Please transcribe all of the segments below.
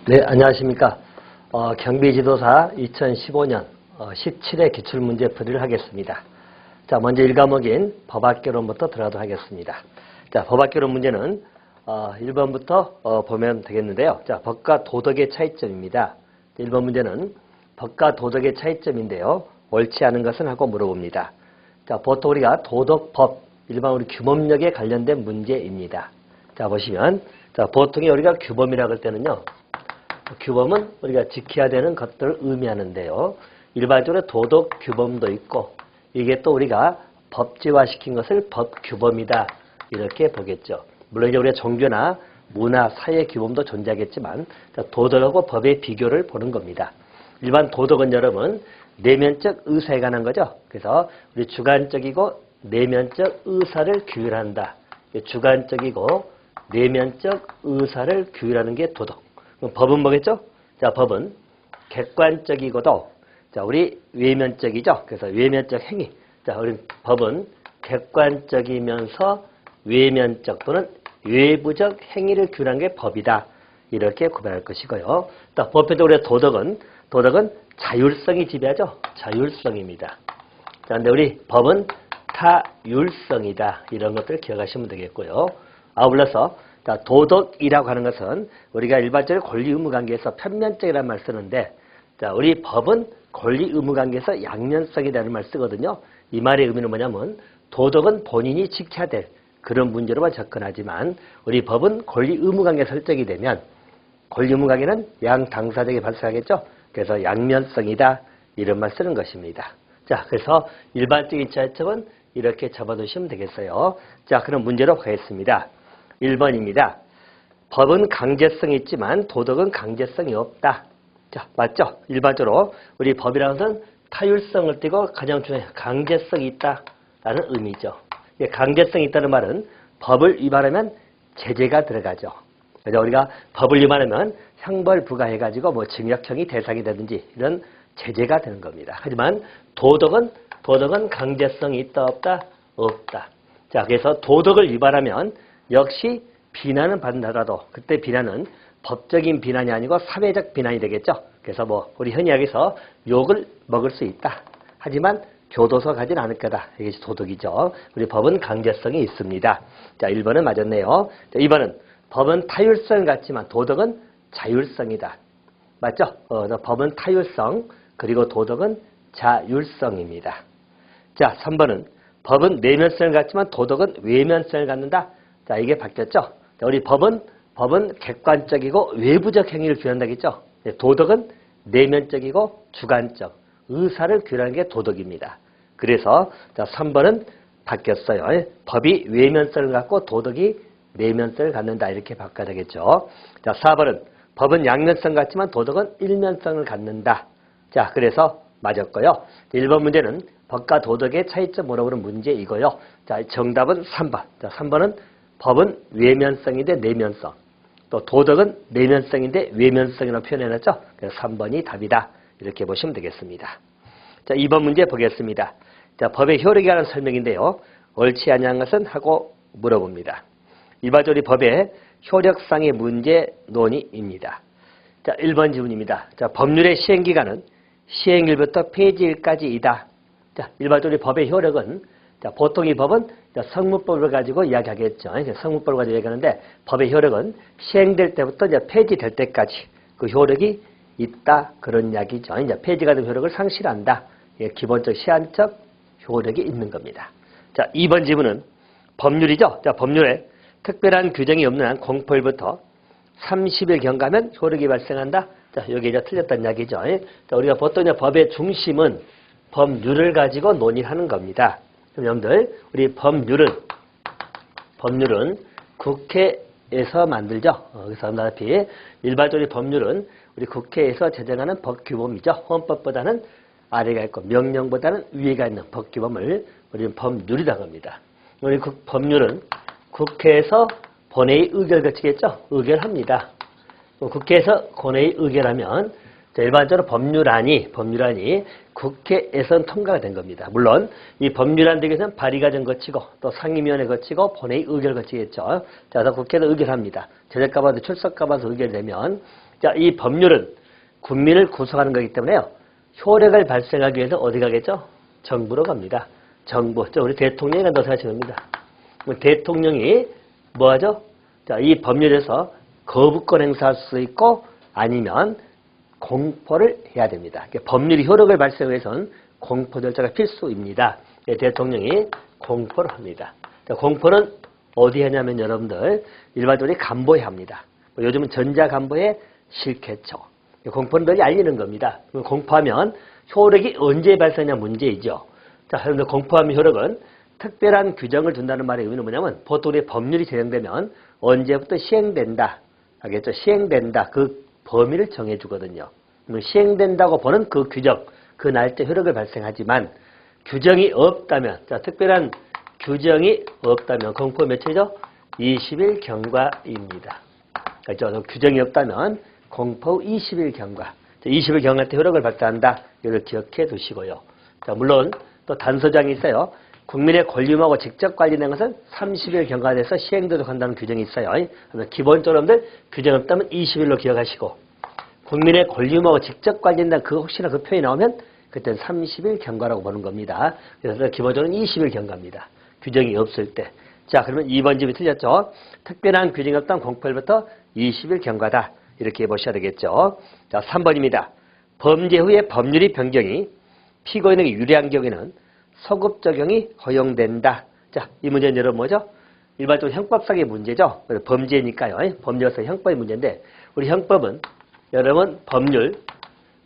네, 안녕하십니까. 경비지도사 2015년 17회 기출문제 풀이를 하겠습니다. 자, 먼저 1과목인 법학개론부터 들어가도록 하겠습니다. 자, 법학개론 문제는 1번부터 보면 되겠는데요. 자, 법과 도덕의 차이점입니다. 1번 문제는 법과 도덕의 차이점인데요. 옳지 않은 것은 하고 물어봅니다. 자, 보통 우리가 도덕법, 일반 우리 규범력에 관련된 문제입니다. 자, 보시면, 자, 보통에 우리가 규범이라고 할 때는요, 규범은 우리가 지켜야 되는 것들을 의미하는데요. 일반적으로 도덕 규범도 있고, 이게 또 우리가 법제화시킨 것을 법규범이다, 이렇게 보겠죠. 물론 이제 우리가 종교나 문화, 사회 규범도 존재하겠지만, 도덕하고 법의 비교를 보는 겁니다. 일반 도덕은 여러분, 내면적 의사에 관한 거죠. 그래서 우리 주관적이고 내면적 의사를 규율한다. 주관적이고 내면적 의사를 규율하는 게 도덕. 그럼 법은 뭐겠죠? 자, 법은 객관적이고도, 자, 우리 외면적이죠. 그래서 외면적 행위. 자, 우리 법은 객관적이면서 외면적 또는 외부적 행위를 규율하는 게 법이다. 이렇게 구별할 것이고요. 또 보편적으로 도덕은 자율성이 지배하죠. 자율성입니다. 자, 근데 우리 법은 타율성이다. 이런 것들을 기억하시면 되겠고요. 아울러서 자, 도덕이라고 하는 것은 우리가 일반적으로 권리 의무 관계에서 편면적이라는 말 쓰는데, 자, 우리 법은 권리 의무 관계에서 양면성이라는 말 쓰거든요. 이 말의 의미는 뭐냐면 도덕은 본인이 지켜야 될 그런 문제로만 접근하지만 우리 법은 권리 의무 관계 설정이 되면 권리 의무 관계는 양 당사자에게 발생하겠죠. 그래서 양면성이다. 이런 말 쓰는 것입니다. 자, 그래서 일반적인 차이점은 이렇게 잡아두시면 되겠어요. 자, 그럼 문제로 가겠습니다. 1번입니다. 법은 강제성이 있지만 도덕은 강제성이 없다. 자, 맞죠? 일반적으로 우리 법이라는 것은 타율성을 띠고 가장 중요한 강제성이 있다라는 의미죠. 강제성이 있다는 말은 법을 위반하면 제재가 들어가죠. 그래서 우리가 법을 위반하면 형벌 부과해가지고 뭐 징역형이 대상이 되든지 이런 제재가 되는 겁니다. 하지만 도덕은 강제성이 있다 없다? 없다. 자, 그래서 도덕을 위반하면 역시 비난은 받는다라도 그때 비난은 법적인 비난이 아니고 사회적 비난이 되겠죠. 그래서 뭐 우리 흔히 여기서 욕을 먹을 수 있다. 하지만 교도소 가진 않을 거다. 이것이 도덕이죠. 우리 법은 강제성이 있습니다. 자, 1번은 맞았네요. 자, 2번은 법은 타율성을 갖지만 도덕은 자율성이다. 맞죠? 법은 타율성 그리고 도덕은 자율성입니다. 자, 3번은 법은 내면성을 갖지만 도덕은 외면성을 갖는다. 자, 이게 바뀌었죠? 자, 우리 법은 객관적이고 외부적 행위를 규율한다겠죠? 도덕은 내면적이고 주관적, 의사를 규율하는 게 도덕입니다. 그래서 자, 3번은 바뀌었어요. 법이 외면성을 갖고 도덕이 내면성을 갖는다. 이렇게 바꿔야 되겠죠? 자, 4번은 법은 양면성 같지만 도덕은 일면성을 갖는다. 자, 그래서 맞았고요. 1번 문제는 법과 도덕의 차이점 물어보는 문제이고요. 자, 정답은 3번. 자, 3번은 법은 외면성인데 내면성. 또 도덕은 내면성인데 외면성이라고 표현해놨죠. 그래서 3번이 답이다. 이렇게 보시면 되겠습니다. 자, 2번 문제 보겠습니다. 자, 법의 효력에 관한 설명인데요. 옳지 않은 것은 하고 물어봅니다. 일반적으로 법의 효력상의 문제 논의입니다. 자, 1번 질문입니다. 자, 법률의 시행기간은 시행일부터 폐지일까지이다. 자, 일반적으로 법의 효력은, 자, 보통 이 법은 성문법을 가지고 이야기하겠죠. 성문법을 가지고 이야기하는데 법의 효력은 시행될 때부터 이제 폐지될 때까지 그 효력이 있다. 그런 이야기죠. 이제 폐지가 된 효력을 상실한다. 기본적 시한적 효력이 있는 겁니다. 자, 2번 질문은 법률이죠. 자, 법률에 특별한 규정이 없는 한 공포일부터 30일 경과하면 효력이 발생한다. 자, 여기 이제 틀렸다는 이야기죠. 자, 우리가 보통 법의 중심은 법률을 가지고 논의하는 겁니다. 그럼 여러분들, 우리 법률은 국회에서 만들죠. 그래서 다시 일반적으로 법률은 우리 국회에서 제정하는 법규범이죠. 헌법보다는 아래가 있고 명령보다는 위에가 있는 법규범을 우리는 법률이라고 합니다. 우리 법률은 국회에서 본회의 의결 거치겠죠. 의결합니다. 국회에서 본회의 의결하면 일반적으로 법률안이 국회에선 통과가 된 겁니다. 물론 이 법률안 되기 위해서는 발의과정 거치고 또 상임위원회 거치고 본회의 의결 거치겠죠. 자, 그래서 국회에서 의결합니다. 제적가 봐도 출석가 봐서 의결되면 자, 이 법률은 국민을 구성하는 거기 때문에요. 효력을 발생하기 위해서 어디 가겠죠? 정부로 갑니다. 정부. 자, 우리 대통령이 간다고 생각하시면 됩니다. 대통령이 뭐 하죠? 자, 이 법률에서 거부권 행사할 수 있고 아니면 공포를 해야 됩니다. 그러니까 법률이 효력을 발생하기 위해서는 공포 절차가 필수입니다. 대통령이 공포를 합니다. 자, 공포는 어디 하냐면 여러분들 일반적으로 간보에 합니다. 요즘은 전자간보에 실개초. 공포는 널리 알리는 겁니다. 공포하면 효력이 언제 발생하냐 문제이죠. 자, 여러분들 공포하면 효력은 특별한 규정을 둔다는 말의 의미는 뭐냐면 보통 우리 법률이 제정되면 언제부터 시행된다. 알겠죠? 시행된다. 그 범위를 정해주거든요. 시행된다고 보는 그 규정, 그 날짜 효력을 발생하지만 규정이 없다면, 자, 특별한 규정이 없다면 공포 며칠이죠? 20일 경과입니다. 그렇죠? 규정이 없다면 공포 20일 경과. 20일 경과 때 효력을 발생한다. 이걸 기억해 두시고요. 자, 물론 또 단서장이 있어요. 국민의 권리임하고 직접 관련된 것은 30일 경과돼서 시행되도록 한다는 규정이 있어요. 그래서 기본적으로 규정 없다면 20일로 기억하시고 국민의 권리임하고 직접 관련된 그 혹시나 그 표현이 나오면 그때는 30일 경과라고 보는 겁니다. 그래서 기본적으로는 20일 경과입니다. 규정이 없을 때. 자, 그러면 2번 집이 틀렸죠. 특별한 규정이 없다면 공포일부터 20일 경과다. 이렇게 보셔야 되겠죠. 자, 3번입니다. 범죄 후에 법률이 변경이 피고인에게 유리한 경우에는 소급 적용이 허용된다. 자, 이 문제는 여러분 뭐죠? 일반적으로 형법상의 문제죠. 범죄니까요. 범죄로서 형법의 문제인데 우리 형법은 여러분 법률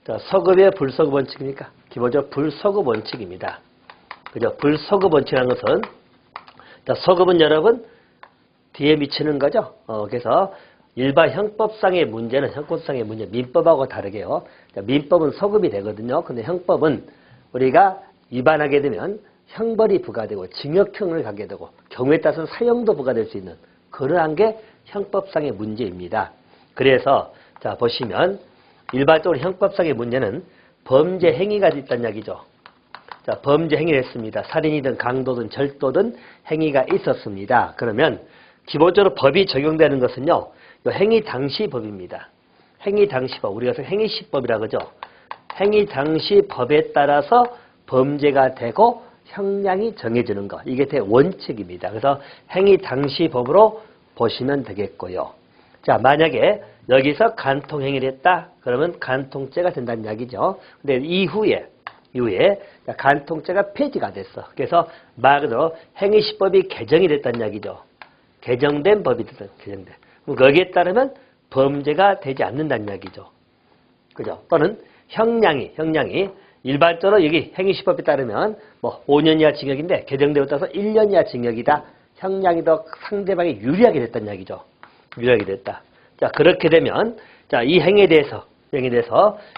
소급의 불소급 원칙이니까 기본적으로 불소급 원칙입니다. 그죠? 불소급 원칙이라는 것은 소급은 여러분 뒤에 미치는 거죠. 그래서 일반 형법상의 문제는 형법상의 문제, 민법하고 다르게요. 민법은 소급이 되거든요. 근데 형법은 우리가 위반하게 되면 형벌이 부과되고 징역형을 가게 되고 경우에 따라서는 사형도 부과될 수 있는 그러한 게 형법상의 문제입니다. 그래서 자 보시면 일반적으로 형법상의 문제는 범죄 행위가 있다는 이야기죠. 자, 범죄 행위를 했습니다. 살인이든 강도든 절도든 행위가 있었습니다. 그러면 기본적으로 법이 적용되는 것은요. 행위 당시 법입니다. 행위 당시 법. 우리가 행위시법이라고 그러죠. 행위 당시 법에 따라서 범죄가 되고 형량이 정해지는 것. 이게 대원칙입니다. 그래서 행위 당시 법으로 보시면 되겠고요. 자, 만약에 여기서 간통행위를 했다. 그러면 간통죄가 된다는 이야기죠. 근데 이후에 간통죄가 폐지가 됐어. 그래서 말 그대로 행위시법이 개정이 됐다는 이야기죠. 개정된 법이 됐다. 개정된. 거기에 따르면 범죄가 되지 않는다는 이야기죠. 그죠? 또는 형량이 일반적으로 여기 행위시법에 따르면 뭐 5년 이하 징역인데 개정되어 따라서 1년 이하 징역이다. 형량이 더 상대방이 유리하게 됐다는 이야기죠. 유리하게 됐다. 자, 그렇게 되면 자, 이 행위에 대해서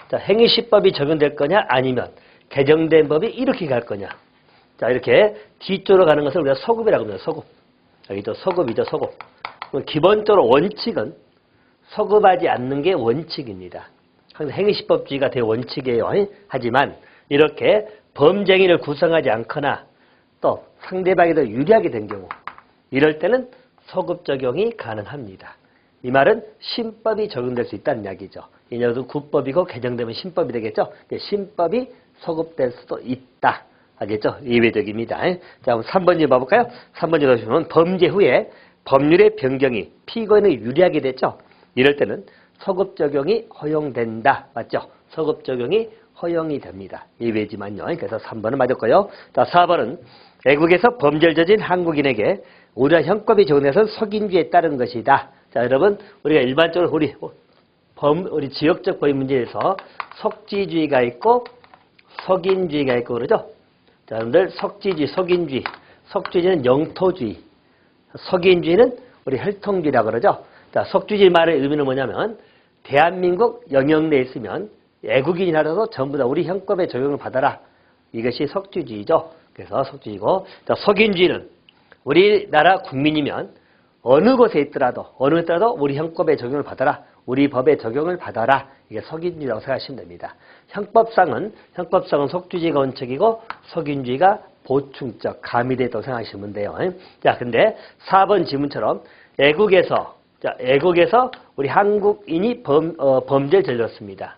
자, 행위시법이 적용될 거냐 아니면 개정된 법이 이렇게 갈 거냐. 자, 이렇게 뒤쪽으로 가는 것을 우리가 소급이라고 합니다. 소급. 여기죠. 소급이죠. 소급. 기본적으로 원칙은 소급하지 않는 게 원칙입니다. 항상 행위시법주의가 대원칙이에요. 하지만 이렇게 범죄행위를 구성하지 않거나 또 상대방이 더 유리하게 된 경우 이럴 때는 소급 적용이 가능합니다. 이 말은 신법이 적용될 수 있다는 이야기죠. 이 녀석은 국법이고 개정되면 신법이 되겠죠. 신법이 소급될 수도 있다. 알겠죠? 예외적입니다. 자, 그럼 3번지 봐볼까요? 3번지 보시면 범죄 후에 법률의 변경이 피고인을 유리하게 됐죠. 이럴 때는 소급 적용이 허용된다. 맞죠? 소급 적용이 허용이 됩니다. 예외지만요. 그래서 3번은 맞았고요. 자, 4번은 외국에서 범죄를 저진 한국인에게 우리나라 형법이 적용돼서 속인죄에 따른 것이다. 자, 여러분 우리가 일반적으로 우리 지역적 법의 문제에서 속지주의가 있고 속인주의가 있고 그러죠. 자, 여러분들 속지주의, 속인주의, 속지주의는 영토주의, 속인주의는 우리 혈통주의라고 그러죠. 자, 속주주의 말의 의미는 뭐냐면 대한민국 영역 내에 있으면 외국인이라도 전부 다 우리 형법에 적용을 받아라. 이것이 속주주의죠. 그래서 속주의고, 자, 속인주의는 우리나라 국민이면 어느 곳에 있더라도 우리 형법에 적용을 받아라. 우리 법에 적용을 받아라. 이게 속인주의라고 생각하시면 됩니다. 형법상은 속주주의가 원칙이고 속인주의가 보충적, 가미되다고 생각하시면 돼요. 자, 근데 4번 지문처럼 애국에서 우리 한국인이 범죄를 저질렀습니다.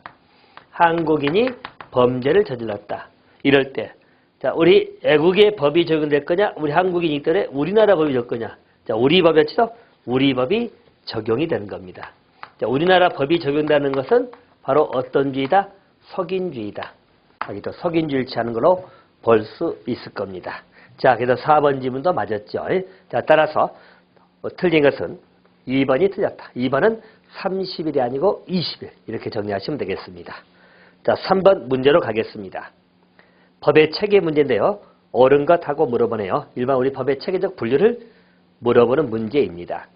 한국인이 범죄를 저질렀다. 이럴 때, 자, 우리 애국의 법이 적용될 거냐? 우리 한국인이기 때문에 우리나라 법이 적용될 거냐? 자, 우리 법이었죠? 우리 법이 적용이 되는 겁니다. 자, 우리나라 법이 적용되는 것은 바로 어떤 주의다? 석인주의다. 여기도 석인주의를 취하는 걸로 볼 수 있을 겁니다. 자, 그래서 4번 지문도 맞았죠. 자, 따라서 틀린 것은 2번이 틀렸다. 2번은 30일이 아니고 20일. 이렇게 정리하시면 되겠습니다. 자, 3번 문제로 가겠습니다. 법의 체계 문제인데요. 옳은 것하고 물어보네요. 일반 우리 법의 체계적 분류를 물어보는 문제입니다.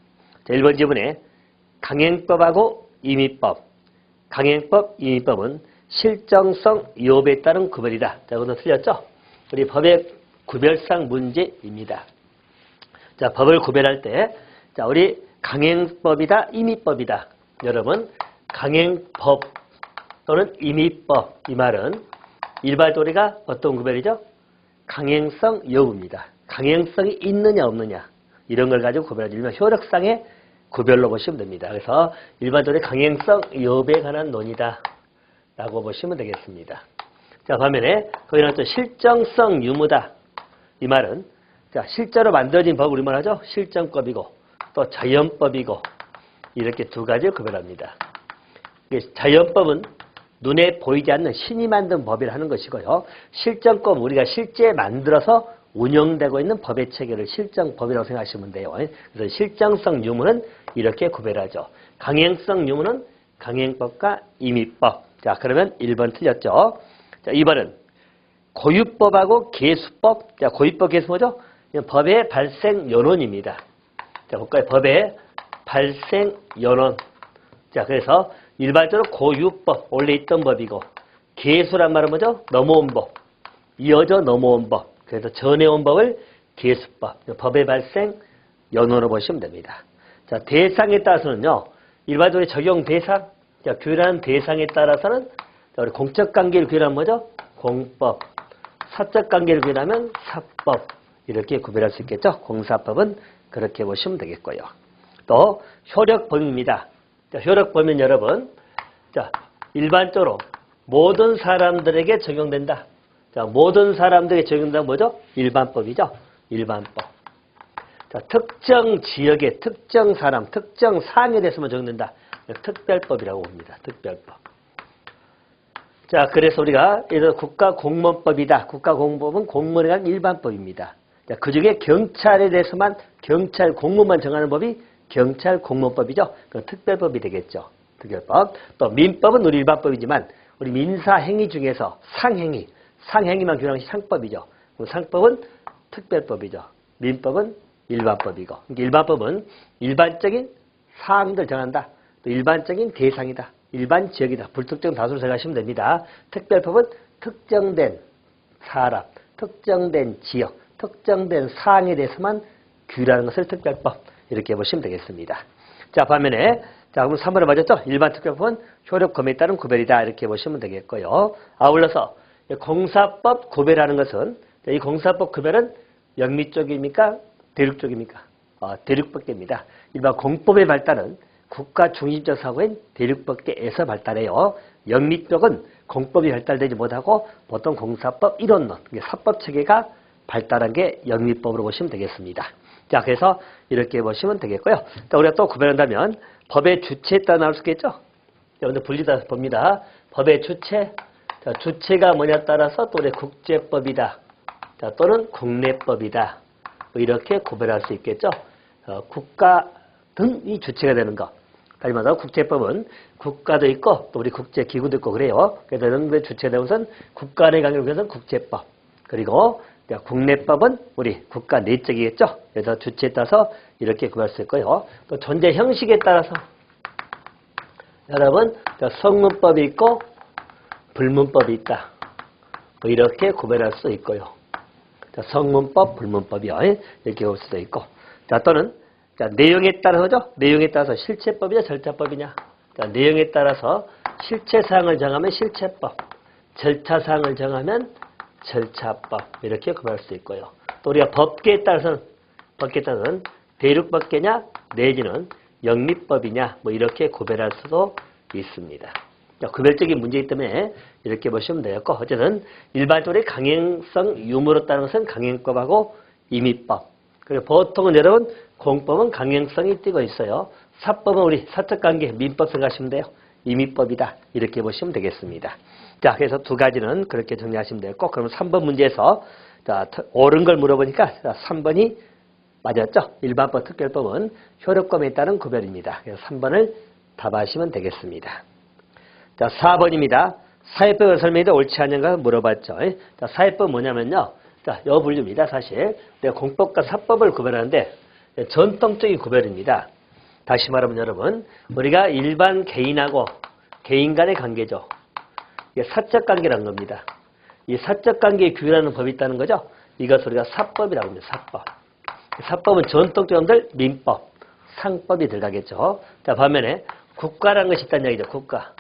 자, 1번 지문에 강행법하고 임의법. 강행법, 임의법은 실정성 위협에 따른 구별이다. 자, 이것도 틀렸죠? 우리 법의 구별상 문제입니다. 자, 법을 구별할 때, 자, 우리 강행법이다, 임의법이다. 여러분, 강행법 또는 임의법, 이 말은 일반적으로 우리가 어떤 구별이죠? 강행성 여부입니다. 강행성이 있느냐 없느냐 이런 걸 가지고 구별하죠. 일반 효력상의 구별로 보시면 됩니다. 그래서 일반적으로 강행성 여부에 관한 논의다 라고 보시면 되겠습니다. 자, 반면에 거기는 또 실정성 유무다. 이 말은 자, 실제로 만들어진 법을 우리 말하죠. 실정법이고 또 자연법이고 이렇게 두 가지를 구별합니다. 자연법은 눈에 보이지 않는 신이 만든 법이라 하는 것이고요. 실정법 우리가 실제 만들어서 운영되고 있는 법의 체계를 실정법이라고 생각하시면 돼요. 그래서 실정성 유무는 이렇게 구별하죠. 강행성 유무는 강행법과 임의법. 자, 그러면 1번 틀렸죠. 자, 2번은 고유법하고 계수법. 자, 고유법, 계수 뭐죠? 법의 발생 연원입니다. 자, 볼까요? 법의 발생 연원. 자, 그래서 일반적으로 고유법, 원래 있던 법이고, 계수란 말은 뭐죠? 넘어온 법. 이어져 넘어온 법. 그래서 전에 온 법을 계수법. 법의 발생 연원으로 보시면 됩니다. 자, 대상에 따라서는요, 일반적으로 적용 대상, 자, 규율하는 대상에 따라서는, 자, 우리 공적 관계를 규율하면 뭐죠? 공법. 사적 관계를 규율하면 사법. 이렇게 구별할 수 있겠죠? 공사법은 그렇게 보시면 되겠고요. 또, 효력범위입니다. 자, 효력범위는 여러분, 자, 일반적으로 모든 사람들에게 적용된다. 자, 모든 사람들에게 적용된다는 뭐죠? 일반법이죠? 일반법. 자, 특정 지역의 특정 사람, 특정 사항에 대해서만 적용된다. 특별법이라고 봅니다. 특별법. 자, 그래서 우리가 예를 들어 국가공무원법이다. 국가공무원은 공무원에 관한 일반법입니다. 자, 그 중에 경찰에 대해서만 경찰 공무만 정하는 법이 경찰 공무원법이죠. 그 특별법이 되겠죠. 특별법. 또 민법은 우리 일반법이지만 우리 민사행위 중에서 상행위만 규정한 것이 상법이죠. 상법은 특별법이죠. 민법은 일반법이고. 그러니까 일반법은 일반적인 사항들 정한다. 또 일반적인 대상이다. 일반 지역이다. 불특정 다수를 생각하시면 됩니다. 특별법은 특정된 사람, 특정된 지역, 특정된 사항에 대해서만 규율하는 것을 특별법. 이렇게 보시면 되겠습니다. 자, 반면에, 자, 그럼 3번을 맞았죠? 일반 특별법은 효력범위에 따른 구별이다. 이렇게 보시면 되겠고요. 아울러서, 공사법 구별하는 것은, 이 공사법 구별은 영미 쪽입니까? 대륙 쪽입니까? 대륙법계입니다. 일반 공법의 발달은 국가 중심적 사고인 대륙법계에서 발달해요. 영미 쪽은 공법이 발달되지 못하고 보통 공사법 이론론, 사법 체계가 발달한 게 영미법으로 보시면 되겠습니다. 자, 그래서 이렇게 보시면 되겠고요. 자, 우리가 또 구별한다면 법의 주체에 따라 나올 수 있겠죠? 여러분들 분리다 봅니다. 법의 주체. 자, 주체가 뭐냐에 따라서 또 우리 국제법이다. 자, 또는 국내법이다. 뭐 이렇게 구별할 수 있겠죠? 국가 등이 주체가 되는 것. 다시 말해서 국제법은 국가도 있고 또 우리 국제기구도 있고 그래요. 그래서 이런 데 주체가 되는 것은 국가 내 관계를 위해서는 국제법. 그리고 국내법은 우리 국가 내적이겠죠. 그래서 주체에 따라서 이렇게 구별할 수 있고요. 또 존재 형식에 따라서 여러분 성문법이 있고 불문법이 있다. 뭐 이렇게 구별할 수 있고요. 자, 성문법, 불문법이요. 이렇게 볼 수도 있고. 자, 또는 자, 내용에 따라서죠. 내용에 따라서 실체법이냐 절차법이냐. 자, 내용에 따라서 실체사항을 정하면 실체법, 절차사항을 정하면 절차법 이렇게 구별할 수 있고요. 또 우리가 법계에 따라서는 대륙법계냐 내지는 영미법이냐 뭐 이렇게 구별할 수도 있습니다. 구별적인 문제이기 때문에 이렇게 보시면 되겠고 어쨌든 일반적으로 강행성 유무로 따른 것은 강행법하고 임의법. 그리고 보통은 여러분 공법은 강행성이 띄고 있어요. 사법은 우리 사적관계 민법 생각하시면 돼요. 임의법이다 이렇게 보시면 되겠습니다. 자 그래서 두 가지는 그렇게 정리하시면 되겠고 그럼 3번 문제에서 자, 옳은 걸 물어보니까 3번이 맞았죠. 일반법 특별법은 효력범에 따른 구별입니다. 그래서 3번을 답하시면 되겠습니다. 자, 4번입니다. 사회법을 설명해도 옳지 않은가 물어봤죠. 자, 사회법 뭐냐면요. 자, 요 분류입니다. 사실. 내가 공법과 사법을 구별하는데 전통적인 구별입니다. 다시 말하면 여러분, 우리가 일반 개인하고 개인 간의 관계죠. 이게 사적 관계라는 겁니다. 이 사적 관계에 규율하는 법이 있다는 거죠. 이것을 우리가 사법이라고 합니다. 사법. 사법은 전통적인 민법, 상법이 들어가겠죠. 자, 반면에 국가라는 것이 있다는 얘기죠. 국가.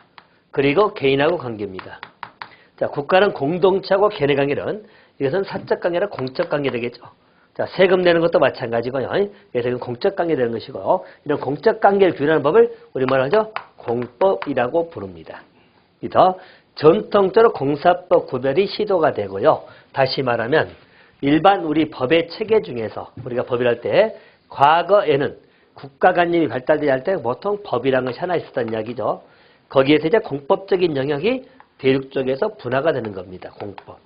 그리고 개인하고 관계입니다. 자, 국가는 공동체하고 개인의 관계는 이것은 사적 관계라 공적 관계 되겠죠. 자, 세금 내는 것도 마찬가지고요. 그래서 이건 공적 관계 되는 것이고 이런 공적 관계를 규율하는 법을 우리 뭐라 하죠? 공법이라고 부릅니다. 그래서 전통적으로 공사법 구별이 시도가 되고요. 다시 말하면 일반 우리 법의 체계 중에서 우리가 법을 할 때 과거에는 국가관념이 발달되지 않을 때 보통 법이라는 것이 하나 있었다는 이야기죠. 거기에서 이제 공법적인 영역이 대륙 쪽에서 분화가 되는 겁니다. 공법.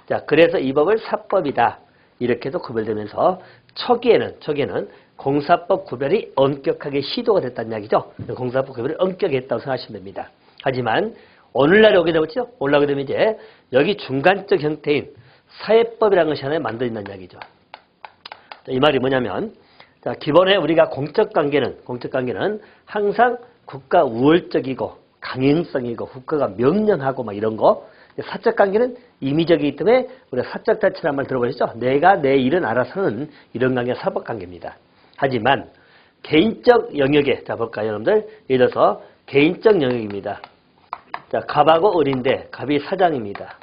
자, 그래서 이 법을 사법이다. 이렇게도 구별되면서 초기에는 공사법 구별이 엄격하게 시도가 됐다는 이야기죠. 공사법 구별이 엄격했다고 생각하시면 됩니다. 하지만 오늘날 오게 되면 올라오게 되면 이제 여기 중간적 형태인 사회법이라는 것이 하나 만들어진다는 이야기죠. 이 말이 뭐냐면 자, 기본에 우리가 공적 관계는 항상 국가 우월적이고 강행성이고 국가가 명령하고 막 이런 거. 사적 관계는 임의적이기 때문에 우리가 사적 자체란 말 들어보셨죠? 내가 내 일은 알아서 하는 이런 관계가 사법 관계입니다. 하지만 개인적 영역에 자 볼까요, 여러분들? 예를 들어서 개인적 영역입니다. 자, 갑하고 을인데 갑이 사장입니다.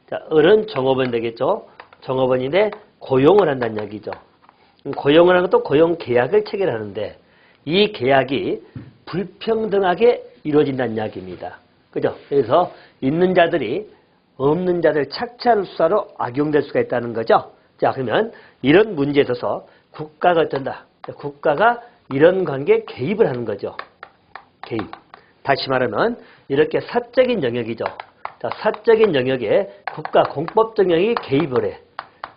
자, 을은 종업원 되겠죠? 종업원인데 고용을 한다는 얘기죠. 고용을 하는 것도 고용 계약을 체결하는데 이 계약이 불평등하게 이루어진다는 이야기입니다. 그죠? 그래서 있는 자들이 없는 자들 착취하는 수사로 악용될 수가 있다는 거죠. 자, 그러면 이런 문제에 있어서 국가가 어쩐다. 국가가 이런 관계에 개입을 하는 거죠. 개입. 다시 말하면 이렇게 사적인 영역이죠. 자, 사적인 영역에 국가 공법적 영역이 개입을 해.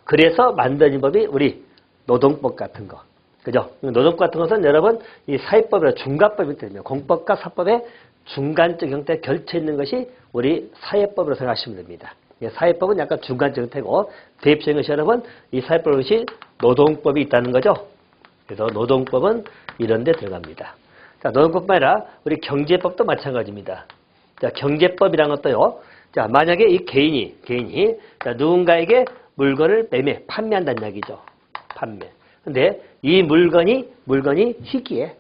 그래서 만들어진 법이 우리 노동법 같은 거. 그죠? 노동법 같은 것은 여러분 이 사회법이나 중간법이 되면 공법과 사법의 중간적 형태에 결쳐 있는 것이 우리 사회법으로 생각하시면 됩니다. 사회법은 약간 중간적 형태고 대입적인 것이 여러분 이 사회법은 것이 노동법이 있다는 거죠. 그래서 노동법은 이런 데 들어갑니다. 자, 노동법만 아니라 우리 경제법도 마찬가지입니다. 자, 경제법이라는 것도요. 자, 만약에 이 개인이 자, 누군가에게 물건을 판매한다는 이야기죠. 판매. 근데 이 물건이 희귀해.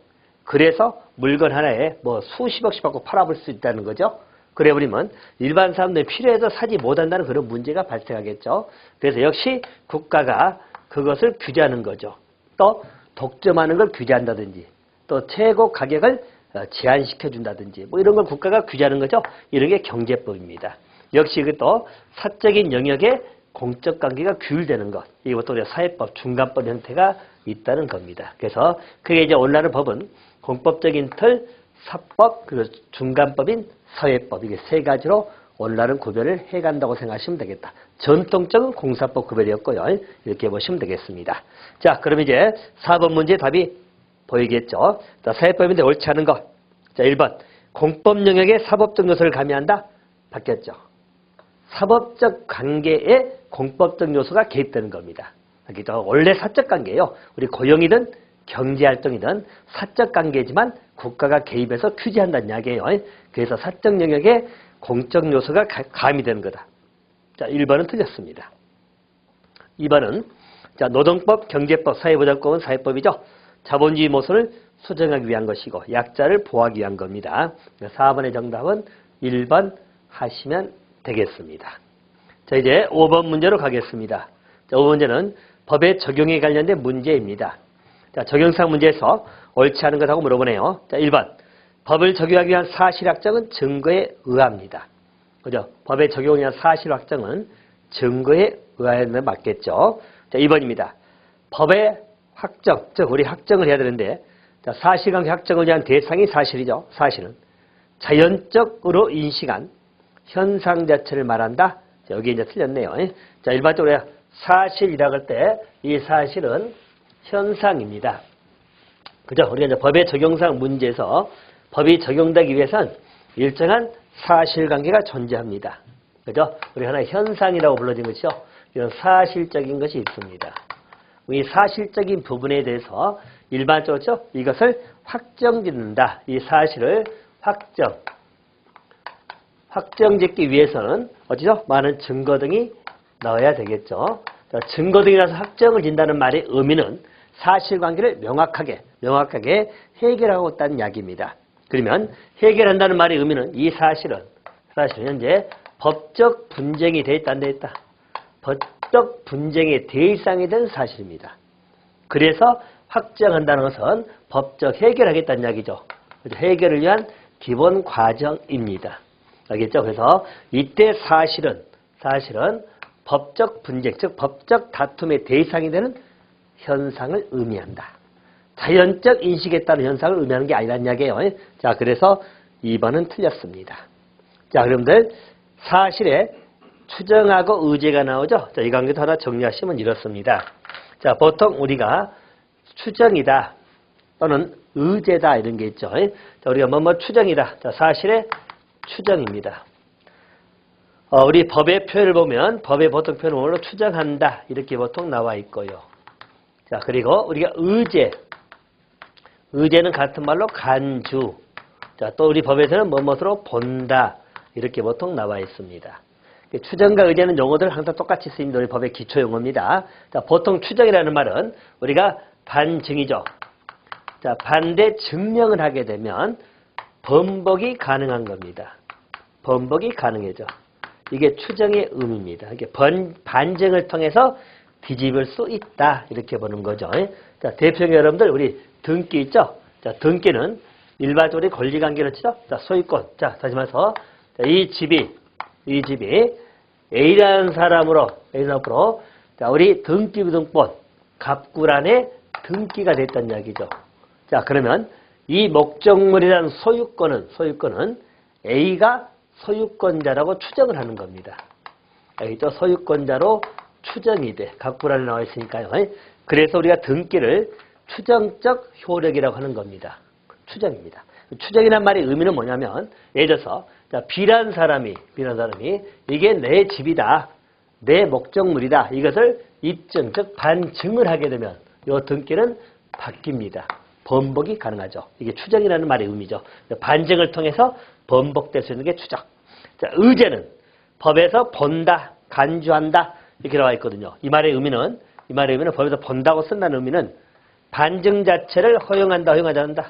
그래서 물건 하나에 뭐 수십억씩 받고 팔아볼 수 있다는 거죠. 그래버리면 일반 사람들이 필요해서 사지 못한다는 그런 문제가 발생하겠죠. 그래서 역시 국가가 그것을 규제하는 거죠. 또 독점하는 걸 규제한다든지 또 최고 가격을 제한시켜준다든지 뭐 이런 걸 국가가 규제하는 거죠. 이런 게 경제법입니다. 역시 그것도 사적인 영역에 공적 관계가 규율되는 것. 이것도 우리가 사회법, 중간법 형태가 있다는 겁니다. 그래서 그게 이제 오늘날 법은 공법적인 틀, 사법, 그리고 중간법인 사회법. 이게 세 가지로 오늘날은 구별을 해간다고 생각하시면 되겠다. 전통적인 공사법 구별이었고요. 이렇게 보시면 되겠습니다. 자, 그럼 이제 4번 문제 답이 보이겠죠. 자, 사회법인데 옳지 않은 것. 자, 1번. 공법 영역에 사법적 요소를 가미한다. 바뀌었죠. 사법적 관계에 공법적 요소가 개입되는 겁니다. 원래 사적 관계예요. 우리 고용이든 경제활동이든 사적 관계지만 국가가 개입해서 규제한다는 이야기예요. 그래서 사적 영역에 공적 요소가 가미되는 거다. 자, 1번은 틀렸습니다. 2번은 자, 노동법, 경제법, 사회보장법은 사회법이죠. 자본주의 모순을 수정하기 위한 것이고 약자를 보호하기 위한 겁니다. 4번의 정답은 1번 하시면 되겠습니다. 자, 이제 5번 문제로 가겠습니다. 자, 5번 문제는 법의 적용에 관련된 문제입니다. 자, 적용상 문제에서 옳지 않은 것하고 물어보네요. 자, 1번. 법을 적용하기 위한 사실 확정은 증거에 의합니다. 그죠? 법의 적용에 의한 사실 확정은 증거에 의하는 게 맞겠죠. 자, 2번입니다. 법의 확정, 즉 우리 확정을 해야 되는데 자, 사실관계 확정을 위한 대상이 사실이죠. 사실은 자연적으로 인식한 현상 자체를 말한다. 자, 여기 이제 틀렸네요. 자, 일반적으로 사실이라고 할 때 이 사실은 현상입니다. 그죠? 우리가 이제 법의 적용상 문제에서 법이 적용되기 위해선 일정한 사실관계가 존재합니다. 그죠? 우리 하나의 현상이라고 불러진 것이죠. 이런 사실적인 것이 있습니다. 이 사실적인 부분에 대해서 일반적으로 이것을 확정짓는다. 이 사실을 확정짓기 위해서는 어찌죠? 많은 증거 등이 나와야 되겠죠. 증거 등이 나서 확정을 짓는다는 말의 의미는 사실관계를 명확하게 해결하고 있다는 이야기입니다. 그러면 해결한다는 말의 의미는 이 사실은 현재 법적 분쟁이 돼 있다, 안 돼 있다. 법적 분쟁의 대상이 된 사실입니다. 그래서 확정한다는 것은 법적 해결하겠다는 이야기죠. 해결을 위한 기본 과정입니다. 알겠죠? 그래서 이때 사실은 법적 분쟁, 즉 법적 다툼의 대상이 되는 현상을 의미한다. 자연적 인식에 따른 현상을 의미하는 게 아니란 이야기예요. 자, 그래서 2번은 틀렸습니다. 자, 여러분들 사실에 추정하고 의제가 나오죠. 자, 이 관계도 하나 정리하시면 이렇습니다. 자, 보통 우리가 추정이다 또는 의제다 이런 게 있죠. 자, 우리가 뭐뭐 추정이다. 자, 사실의 추정입니다. 우리 법의 표현을 보면 법의 보통 표현은 뭘로 추정한다 이렇게 보통 나와 있고요. 자, 그리고 우리가 의제는 같은 말로 간주. 자, 또 우리 법에서는 뭐뭐로 본다 이렇게 보통 나와 있습니다. 추정과 의제는 용어들 항상 똑같이 쓰입니다. 우리 법의 기초 용어입니다. 자, 보통 추정이라는 말은 우리가 반증이죠. 자, 반대 증명을 하게 되면 번복이 가능한 겁니다. 번복이 가능해져. 이게 추정의 의미입니다. 이게 반증을 통해서 뒤집을 수 있다 이렇게 보는 거죠. 자, 대표적인 여러분들 우리 등기 있죠. 자, 등기는 일반적으로 권리관계를 치죠. 자, 소유권. 자, 다시 말해서 이 집이 A라는 사람으로 자, 우리 등기부등본 갑굴안에 등기가 됐다는 이야기죠. 자, 그러면 이 목적물이라는 소유권은 A가 소유권자라고 추정을 하는 겁니다. 알겠죠? 소유권자로 추정이 돼. 갑굴안에 나와 있으니까요. 그래서 우리가 등기를 추정적 효력이라고 하는 겁니다. 추정입니다. 추정이란 말의 의미는 뭐냐면 예를 들어서 B라는 사람이 이게 내 집이다. 내 목적물이다. 이것을 입증, 즉 반증을 하게 되면 이 등기는 바뀝니다. 번복이 가능하죠. 이게 추정이라는 말의 의미죠. 반증을 통해서 번복될 수 있는 게 추정. 자, 의제는 법에서 본다, 간주한다 이렇게 나와 있거든요. 이 말의 의미는 법에서 본다고 쓴다는 의미는 반증 자체를 허용한다, 허용하지 않는다.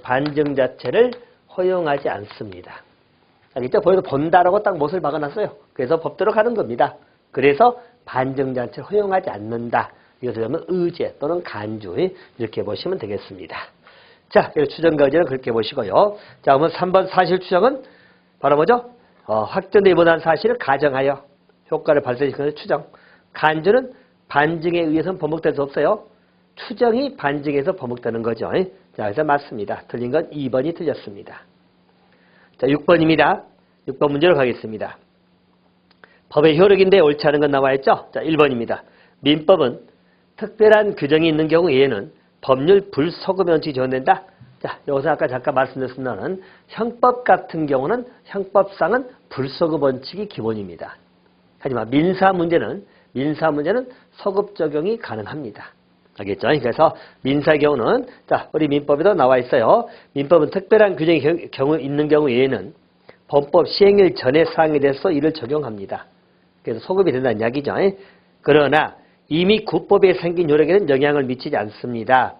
반증 자체를 허용하지 않습니다. 알겠죠? 법에서 본다라고 딱 못을 박아놨어요. 그래서 법대로 가는 겁니다. 그래서 반증 자체를 허용하지 않는다. 이것을 하면 의제 또는 간주 이렇게 보시면 되겠습니다. 자, 추정과 의제는 그렇게 보시고요. 자, 그러면 3번 사실 추정은 바로 뭐죠? 확정되지 못한 사실을 가정하여 효과를 발생시키는 추정. 간주는 반증에 의해서는 번복될 수 없어요. 추정이 반증에서 번복되는 거죠. 자, 그래서 맞습니다. 틀린 건 2번이 틀렸습니다. 자, 6번입니다. 6번 문제로 가겠습니다. 법의 효력인데 옳지 않은 건 나와 있죠? 자, 1번입니다. 민법은 특별한 규정이 있는 경우 에는 법률 불소급 원칙이 적용된다. 자, 여기서 아까 잠깐 말씀드렸습니다는 형법 같은 경우는 형법상은 불소급 원칙이 기본입니다. 하지만 민사 문제는 소급 적용이 가능합니다. 알겠죠? 그래서 민사의 경우는 자, 우리 민법에도 나와 있어요. 민법은 특별한 규정이 있는 경우에는 범법 시행일 전의 사항에 대해서 이를 적용합니다. 그래서 소급이 된다는 이야기죠. 그러나 이미 구법에 생긴 효력에는 영향을 미치지 않습니다.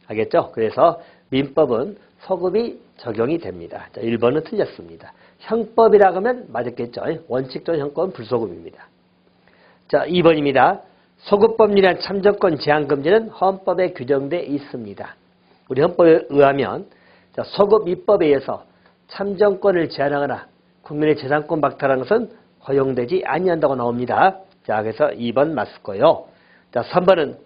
알겠죠? 그래서 민법은 소급이 적용이 됩니다. 자, 1번은 틀렸습니다. 형법이라고 하면 맞았겠죠? 원칙적인 형법은 불소급입니다. 자, 2번입니다. 소급법률이란 참정권 제한 금지는 헌법에 규정되어 있습니다. 우리 헌법에 의하면 자, 소급 입법에 의해서 참정권을 제한하거나 국민의 재산권 박탈하는 것은 허용되지 아니한다고 나옵니다. 자, 그래서 2번 맞고요. 자, 3번은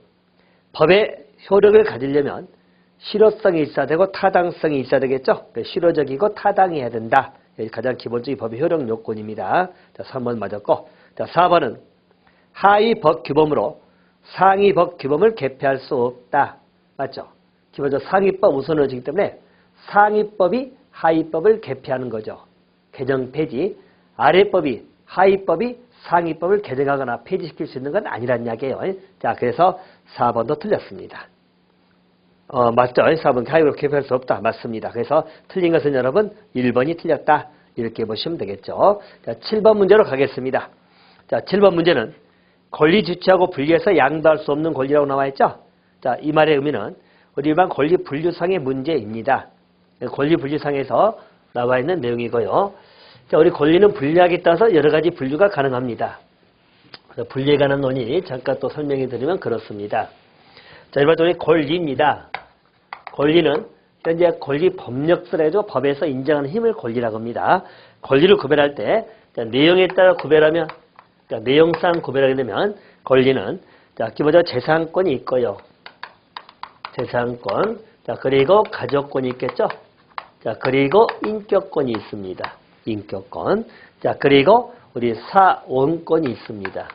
법의 효력을 가지려면 실효성이 있어야 되고 타당성이 있어야 되겠죠. 실효적이고 타당해야 된다. 가장 기본적인 법의 효력 요건입니다. 자, 3번 맞았고. 자, 4번은 하위 법 규범으로 상위 법 규범을 개폐할 수 없다. 맞죠? 기본적으로 상위법 우선어지기 때문에 상위법이 하위법을 개폐하는 거죠. 개정 폐지. 아래법이 하위법이 상위법을 개정하거나 폐지시킬 수 있는 건 아니란 이야기예요. 자, 그래서 4번도 틀렸습니다. 맞죠? 4번 하위법을 개폐할 수 없다. 맞습니다. 그래서 틀린 것은 여러분 1번이 틀렸다. 이렇게 보시면 되겠죠. 자, 7번 문제로 가겠습니다. 자, 7번 문제는 권리 주체하고 분리해서 양도할 수 없는 권리라고 나와 있죠. 자, 이 말의 의미는 우리 일반 권리 분류상의 문제입니다. 권리 분류상에서 나와 있는 내용이고요. 자, 우리 권리는 분리하기에 따라서 여러 가지 분류가 가능합니다. 분리에 관한 논의 잠깐 또 설명해 드리면 그렇습니다. 자, 일반적으로 권리입니다. 권리는 현재 권리 법력서라도 법에서 인정하는 힘을 권리라고 합니다. 권리를 구별할 때 내용에 따라 구별하면 내용상 구별하게 되면 권리는 기본적으로 재산권이 있고요. 재산권. 자, 그리고 가족권이 있겠죠. 자, 그리고 인격권이 있습니다. 인격권. 자, 그리고 우리 사원권이 있습니다.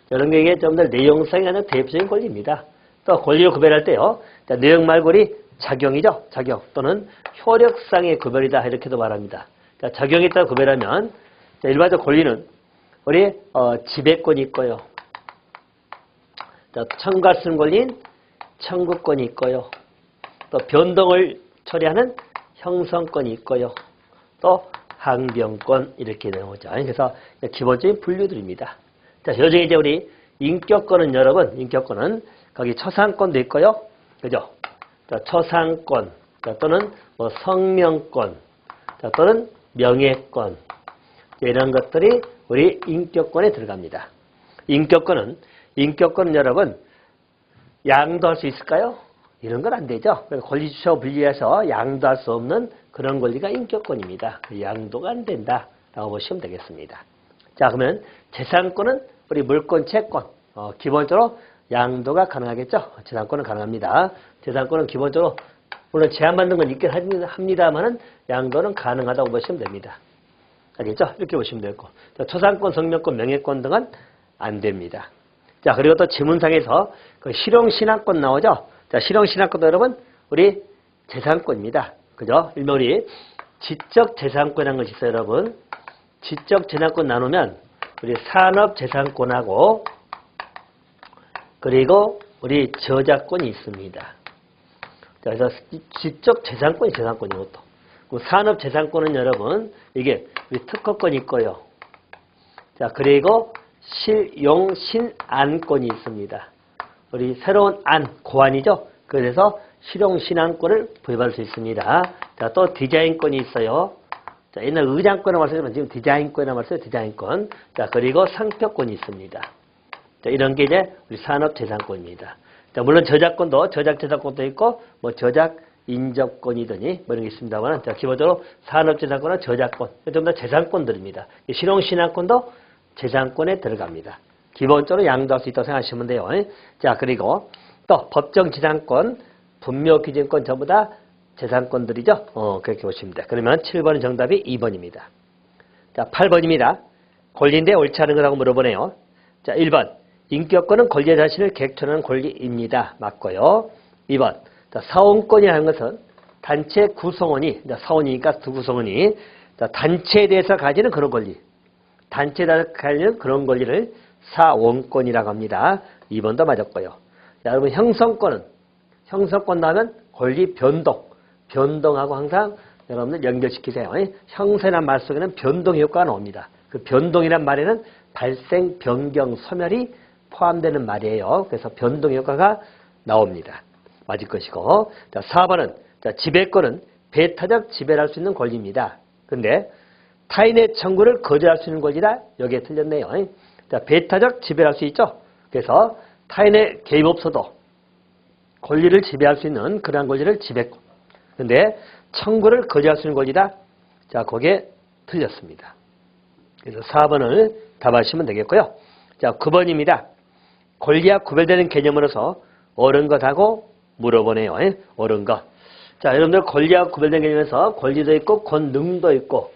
이런 게 좀 더 내용상이 아니라 대표적인 권리입니다. 또 권리를 구별할 때요. 자, 내용 말고 우리 작용이죠. 작용 또는 효력상의 구별이다. 이렇게도 말합니다. 자, 작용에 따라 구별하면 자, 일반적 권리는 우리 지배권이 있고요. 자, 청구할 수 있는 권리인 청구권이 있고요. 또 변동을 처리하는 형성권이 있고요. 또 항변권 이렇게 나오죠. 그래서 기본적인 분류들입니다. 자, 여중에 이제 우리 인격권은 여러분, 인격권은 거기 처상권도 있고요. 그죠? 자, 처상권, 자, 또는 뭐 성명권, 자, 또는 명예권. 이런 것들이 우리 인격권에 들어갑니다. 인격권은 여러분, 양도할 수 있을까요? 이런 건 안 되죠. 권리 주체와 분리해서 양도할 수 없는 그런 권리가 인격권입니다. 양도가 안 된다라고 보시면 되겠습니다. 자, 그러면 재산권은 우리 물권, 채권, 기본적으로 양도가 가능하겠죠. 재산권은 가능합니다. 재산권은 기본적으로 물론 제한받는 건 있긴 합니다만은 양도는 가능하다고 보시면 됩니다. 알겠죠? 이렇게 보시면 되고. 자, 초상권, 성명권, 명예권 등은 안 됩니다. 자, 그리고 또 지문상에서 그 실용신앙권 나오죠? 자, 실용신앙권도 여러분, 우리 재산권입니다. 그죠? 일명 우리 지적재산권이라는 것이 있어요, 여러분. 지적재산권 나누면 우리 산업재산권하고 그리고 우리 저작권이 있습니다. 자, 그래서 지적재산권이 재산권이고 또 산업재산권은 여러분, 이게 우리 특허권이 있고요. 자, 그리고 실용신안권이 있습니다. 우리 새로운 고안이죠. 그래서 실용신안권을 부여받을 수 있습니다. 자, 또 디자인권이 있어요. 자, 옛날 의장권이라고 말씀드렸지만 지금 디자인권이라고 말씀드렸어요. 디자인권. 자, 그리고 상표권이 있습니다. 자, 이런 게 이제 우리 산업재산권입니다. 자, 물론 저작권도, 저작재산권도 있고, 뭐 저작인접권이더니 뭐 이런 게 있습니다만, 자, 기본적으로 산업재산권은 저작권, 좀 더 재산권들입니다. 실용신안권도 재산권에 들어갑니다. 기본적으로 양도할 수 있다고 생각하시면 돼요. 자, 그리고 또 법정지상권, 분묘기준권 전부 다 재산권들이죠. 그렇게 보시면 돼요. 그러면 7번은 정답이 2번입니다. 자, 8번입니다. 권리인데 옳지 않은 거라고 물어보네요. 자, 1번. 인격권은 권리 자신을 객천하는 권리입니다. 맞고요. 2번. 자, 사원권이라는 것은 단체 구성원이, 사원이니까 두 구성원이 자, 단체에 대해서 가지는 그런 권리. 단체에 대해서 가지는 그런 권리를 사원권이라고 합니다. 2번도 맞았고요. 자, 여러분 형성권 나오면 권리 변동하고 항상 여러분들 연결시키세요. 형성이라는 말 속에는 변동 효과가 나옵니다. 그 변동이란 말에는 발생, 변경, 소멸이 포함되는 말이에요. 그래서 변동 효과가 나옵니다. 맞을 것이고. 자, 4번은 자, 지배권은 배타적 지배를 할 수 있는 권리입니다. 근데 타인의 청구를 거절할 수 있는 권리다. 여기에 틀렸네요. 자, 배타적 지배를 할 수 있죠. 그래서 타인의 개입 없어도 권리를 지배할 수 있는 그러한 권리를 지배권. 근데 청구를 거부할 수 있는 권리다. 자, 그게 틀렸습니다. 그래서 4번을 답하시면 되겠고요. 자, 9번입니다. 권리와 구별되는 개념으로서 옳은 것하고 물어보네요. 옳은 것. 자, 여러분들 권리와 구별된 개념에서 권리도 있고 권능도 있고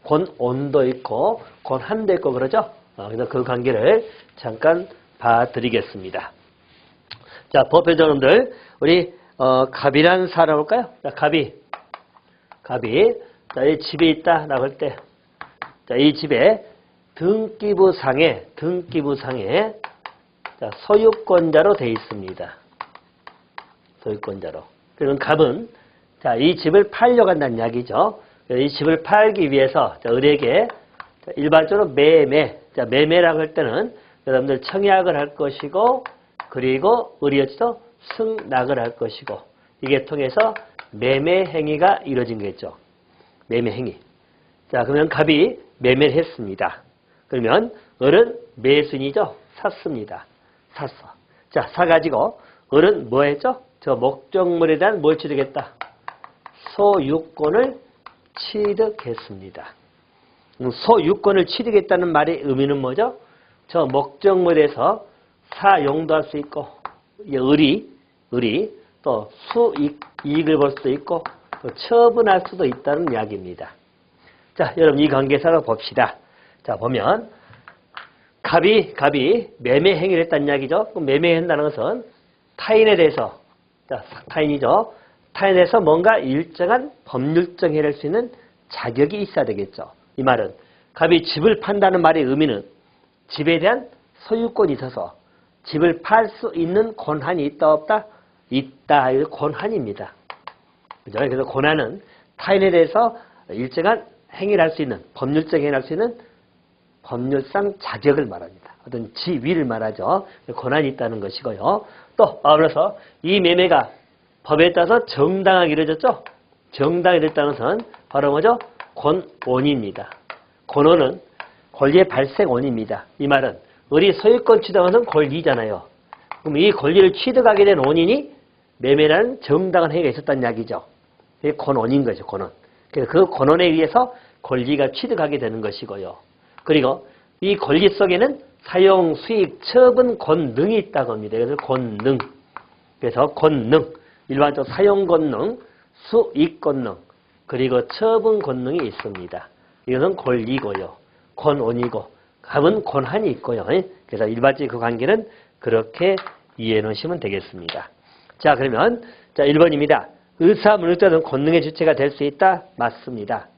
권온도 있고 권한도 있고 그러죠. 그래서 그 관계를 잠깐 봐드리겠습니다. 자, 법의 여러분들 우리 갑이라는 사람 볼까요? 자, 갑이 자, 이 집에 있다라고 할 때, 자, 이 집에 등기부상에 자, 소유권자로 돼 있습니다. 소유권자로. 그럼 갑은 자, 이 집을 팔려고 한다는 이야기죠. 이 집을 팔기 위해서 자, 을에게 자, 일반적으로 자, 매매라고 할 때는 여러분들 청약을 할 것이고 그리고 을이었죠. 승낙을 할 것이고 이게 통해서 매매 행위가 이루어진 거겠죠. 매매 행위. 자, 그러면 갑이 매매를 했습니다. 그러면 을은 매순이죠. 샀습니다. 샀어. 자, 사가지고 을은 뭐 했죠? 저 목적물에 대한 뭘 취득했다? 소유권을 취득했습니다. 소유권을 취득했다는 말의 의미는 뭐죠? 저 목적물에서 사용도 할 수 있고 을이 또 수이익을 볼 수도 있고 또 처분할 수도 있다는 이야기입니다. 자, 여러분 이 관계사를 봅시다. 자, 보면 갑이 매매 행위를 했다는 이야기죠. 매매한다는 것은 타인에 대해서 자, 타인이죠. 타인에 대해서 뭔가 일정한 법률적 해를 할 수 있는 자격이 있어야 되겠죠. 이 말은 갑이 집을 판다는 말의 의미는 집에 대한 소유권이 있어서 집을 팔 수 있는 권한이 있다 없다? 있다. 이 권한입니다. 그죠? 그래서 권한은 타인에 대해서 일정한 행위를 할 수 있는 법률적 행위를 할 수 있는 법률상 자격을 말합니다. 어떤 지위를 말하죠. 권한이 있다는 것이고요. 또 아울러서 이 매매가 법에 따라서 정당하게 이루어졌죠. 정당하게 이루어졌다는 것은 바로 뭐죠? 권원입니다. 권원은 권리의 발생 원입니다. 이 말은 을이 소유권 취득하는 권리잖아요. 그럼 이 권리를 취득하게 된 원인이 매매라는 정당한 행위가 있었다는 이야기죠. 그게 권원인 거죠. 권원. 그래서 그 권원에 의해서 권리가 취득하게 되는 것이고요. 그리고 이 권리 속에는 사용, 수익, 처분, 권능이 있다고 합니다. 그래서 권능. 그래서 권능. 일반적으로 사용 권능, 수익 권능, 그리고 처분 권능이 있습니다. 이것은 권리고요. 권원이고, 갑은 권한이 있고요. 그래서 일반적인 그 관계는 그렇게 이해해 놓으시면 되겠습니다. 자, 그러면 자 1번입니다. 의사문의자는 권능의 주체가 될 수 있다? 맞습니다.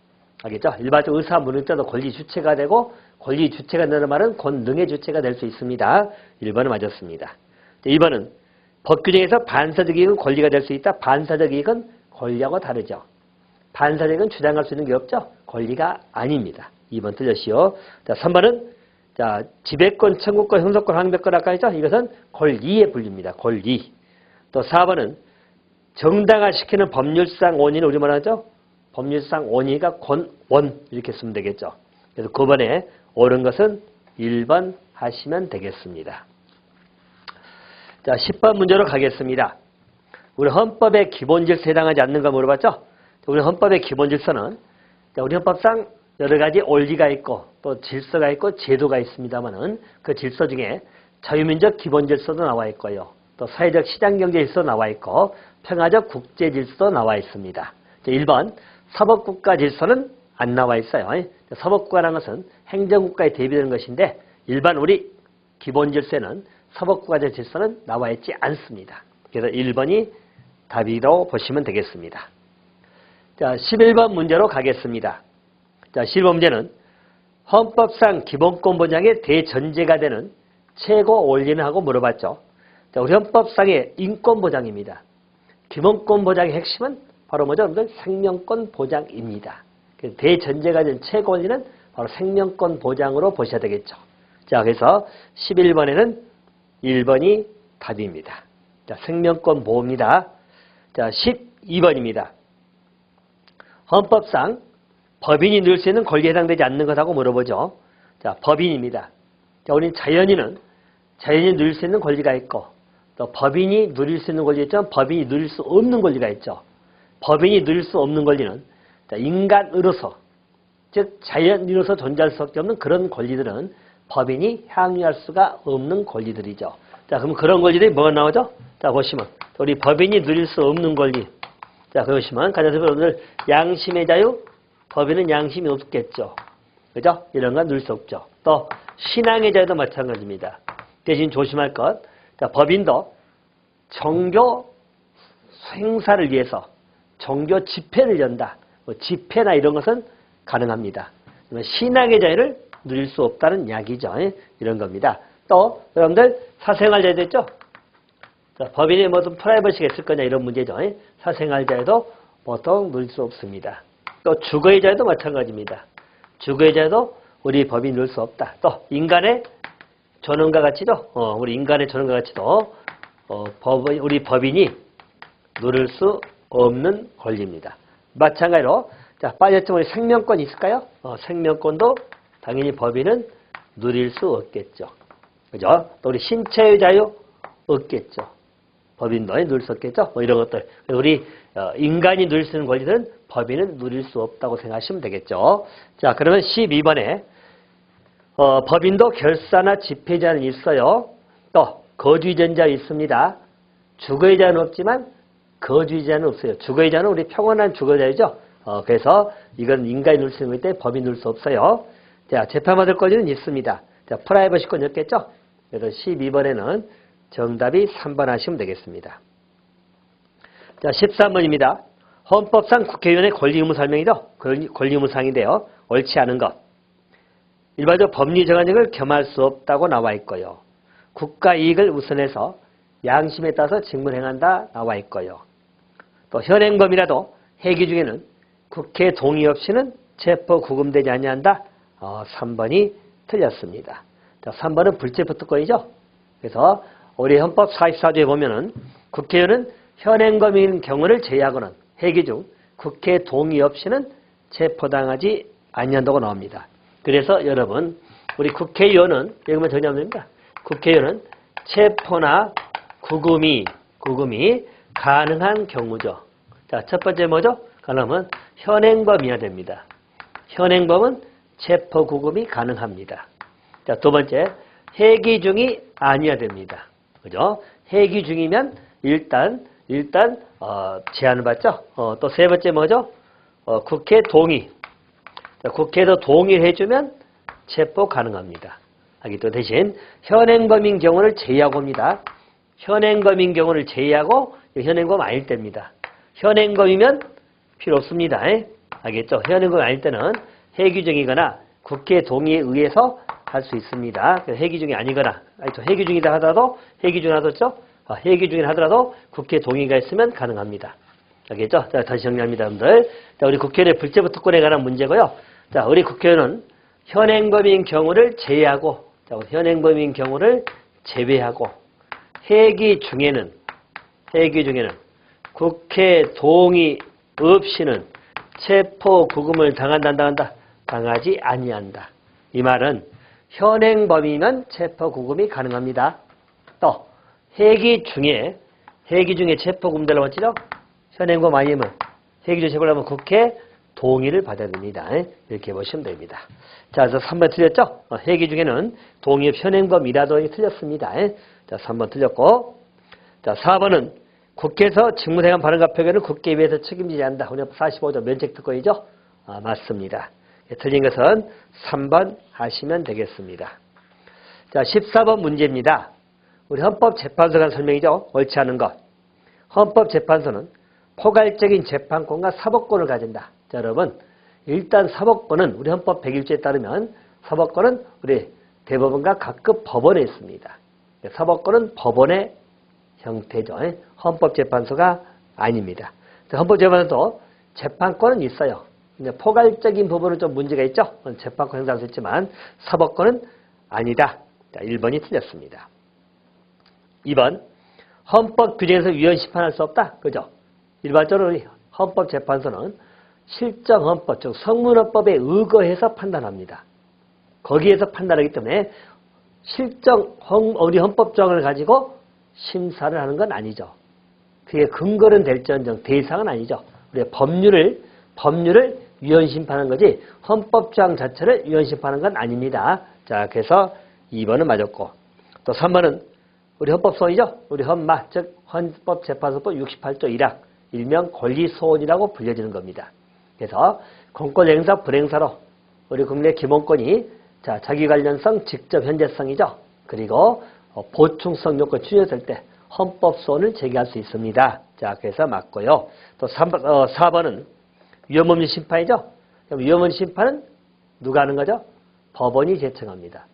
알겠죠? 일반적으로 의사문의자도 권리 주체가 되고 권리 주체가 된다는 말은 권능의 주체가 될 수 있습니다. 1번은 맞았습니다. 2번은 법 규정에서 반사적 이익은 권리가 될 수 있다? 반사적 이익은 권리하고 다르죠. 반사적 이익은 주장할 수 있는 게 없죠? 권리가 아닙니다. 2번 틀렸시오. 자, 3번은 자, 지배권, 청구권, 형사권, 항배권 아까 했죠? 이것은 권리에 불립니다. 권리. 또 4번은 정당화시키는 법률상 원인을 우리 말하죠? 법률상 원인이가 권원 이렇게 쓰면 되겠죠. 그래서 9번에 옳은 것은 1번 하시면 되겠습니다. 자, 10번 문제로 가겠습니다. 우리 헌법의 기본 질서에 해당하지 않는가 물어봤죠? 우리 헌법의 기본 질서는 우리 헌법상 여러 가지 원리가 있고 또 질서가 있고 제도가 있습니다만은 그 질서 중에 자유민족 기본 질서도 나와 있고요. 또 사회적 시장경제 질서도 나와 있고 평화적 국제 질서도 나와 있습니다. 1번 사법국가 질서는 안 나와 있어요. 사법국가라는 것은 행정국가에 대비되는 것인데 일반 우리 기본 질서에는 사법국가적 질서는 나와 있지 않습니다. 그래서 1번이 답이라고 보시면 되겠습니다. 자, 11번 문제로 가겠습니다. 자, 11번 문제는 헌법상 기본권 보장의 대전제가 되는 최고 원리는 하고 물어봤죠. 자, 우리 헌법상의 인권 보장입니다. 기본권 보장의 핵심은 바로 뭐죠? 여러분들 생명권 보장입니다. 대전제가 된 최고 원리는 바로 생명권 보장으로 보셔야 되겠죠. 자, 그래서 11번에는 1번이 답입니다. 자, 생명권 보호입니다. 자, 12번입니다. 헌법상 법인이 누릴 수 있는 권리에 해당되지 않는 것하고 물어보죠. 자, 법인입니다. 자, 우리 자연인은 자연인이 누릴 수 있는 권리가 있고 또 법인이 누릴 수 있는 권리 있지만 법인이 누릴 수 없는 권리가 있죠. 법인이 누릴 수 없는 권리는 인간으로서, 즉 자연인으로서 존재할 수밖에 없는 그런 권리들은 법인이 향유할 수가 없는 권리들이죠. 자, 그럼 그런 권리들이 뭐가 나오죠? 자, 보시면 우리 법인이 누릴 수 없는 권리. 자, 보시면 가정에서 오늘 양심의 자유, 법인은 양심이 없겠죠. 그죠? 이런 건 누릴 수 없죠. 또 신앙의 자유도 마찬가지입니다. 대신 조심할 것. 자, 법인도 종교 행사를 위해서 종교 집회를 연다. 뭐 집회나 이런 것은 가능합니다. 신앙의 자유를 누릴 수 없다는 이야기죠. 이런 겁니다. 또 여러분들 사생활 자유도 있죠. 자, 법인이 무슨 프라이버시가 있을 거냐 이런 문제죠. 사생활 자유도 보통 누릴 수 없습니다. 또 주거의 자유도 마찬가지입니다. 주거의 자유도 우리 법인이 누릴 수 없다. 또 인간의 존엄과 가치도 우리 인간의 존엄과 가치도 우리 법인이 누릴 수 없는 권리입니다. 마찬가지로 자, 빠졌지만 우리 생명권 있을까요? 생명권도 당연히 법인은 누릴 수 없겠죠. 그죠? 또 우리 신체의 자유 없겠죠. 법인도 누릴 수 없겠죠. 뭐 이런 것들. 우리 인간이 누릴 수 있는 권리들은 법인은 누릴 수 없다고 생각하시면 되겠죠. 자, 그러면 12번에 법인도 결사나 집회자는 있어요. 또 거주의자는 있습니다. 주거의자는 없지만 거주의자는 없어요. 주거의자는 우리 평온한 주거자이죠. 그래서 이건 인간이 누릴 수 있는 거기 때문에 법인이 누릴 수 없어요. 자, 재판받을 권리는 있습니다. 자, 프라이버시권 없겠죠? 그래서 12번에는 정답이 3번 하시면 되겠습니다. 자, 13번입니다. 헌법상 국회의원의 권리 의무 설명이죠. 권리 의무 사항인데요. 옳지 않은 것. 일반적으로 법리 정한력을 겸할 수 없다고 나와 있고요. 국가 이익을 우선해서 양심에 따라서 직무를 행한다 나와 있고요. 또 현행범이라도 회기 중에는 국회 동의 없이는 체포 구금되지 아니한다. 3번이 틀렸습니다. 자, 3번은 불체포특권이죠. 그래서 우리 헌법 44조에 보면은 국회의원은 현행범인 경우를 제외하고는 회기 중 국회 동의 없이는 체포당하지 아니한다고 나옵니다. 그래서 여러분 우리 국회의원은 여기만 정리합니다. 국회의원은 체포나 구금이 가능한 경우죠. 자, 첫 번째 뭐죠? 그러면 현행범이어야 됩니다. 현행범은 체포 구금이 가능합니다. 자, 두 번째 회기 중이 아니어야 됩니다. 그죠? 회기 중이면 일단 제한을 받죠. 또 세 번째 뭐죠? 국회 동의. 자, 국회에서 동의를 해주면 체포 가능합니다. 또 대신 현행범인 경우를 제외하고 합니다. 현행범인 경우를 제외하고 현행범 아닐 때입니다. 현행범이면 필요 없습니다. 알겠죠? 현행범 아닐 때는 회기 중이거나 국회 동의에 의해서 할 수 있습니다. 회기 중이 아니거나, 회기 중이다 하더라도, 회기 중에 하더라도, 회기 중이라 하더라도 국회 동의가 있으면 가능합니다. 알겠죠? 자, 다시 정리합니다, 여러분들. 자, 우리 국회의원의 불체포특권에 관한 문제고요. 자, 우리 국회의원은 현행범인 경우를 제외하고, 현행범인 경우를 제외하고, 회기 중에는 국회 동의 없이는 체포 구금을 당하지 아니한다. 이 말은 현행범이면 체포 구금이 가능합니다. 또 회기 중에 체포 구금되려고 했죠? 현행범 아니면 회기 중에 체포하려면 국회 동의를 받아야 됩니다. 이렇게 보시면 됩니다. 자, 그래서 3번 틀렸죠? 회기 중에는 동의 없이 현행범이라도 틀렸습니다. 자, 3번 틀렸고. 자, 4번은 국회에서 직무대행 발언과 표결을 국회의회에서 책임지지 않는다. 헌법 45조 면책특권이죠? 맞습니다. 틀린 것은 3번 하시면 되겠습니다. 자, 14번 문제입니다. 우리 헌법재판소에 관한 설명이죠. 옳지 않은 것. 헌법재판소는 포괄적인 재판권과 사법권을 가진다. 자, 여러분, 일단 사법권은 우리 헌법 101조에 따르면 사법권은 우리 대법원과 각급 법원에 있습니다. 사법권은 법원의 형태죠. 헌법재판소가 아닙니다. 헌법재판소도 재판권은 있어요. 포괄적인 부분은 좀 문제가 있죠. 재판권 행사할 수 있지만 사법권은 아니다. 자, 1번이 틀렸습니다. 2번 헌법 규정에서 위헌 심판할 수 없다. 그죠? 일반적으로 헌법재판소는 실정헌법, 즉 성문헌법에 의거해서 판단합니다. 거기에서 판단하기 때문에 우리 헌법조항을 가지고 심사를 하는 건 아니죠. 그게 근거는 될지언정 대상은 아니죠. 우리가 법률을 위헌 심판하는 거지 헌법조항 자체를 위헌 심판하는 건 아닙니다. 자, 그래서 2번은 맞았고 또 3번은 우리 헌법소원이죠. 우리 헌마, 즉 헌법재판소법 68조 1항, 일명 권리소원이라고 불려지는 겁니다. 그래서 공권행사 불행사로 우리 국민의 기본권이 자, 자기 관련성, 직접 현재성이죠. 그리고 보충성 요건 충족될 때 헌법소원을 제기할 수 있습니다. 자, 그래서 맞고요. 또 4번은 위헌법률 심판이죠. 그럼 위헌법률 심판은 누가 하는 거죠? 법원이 제청합니다.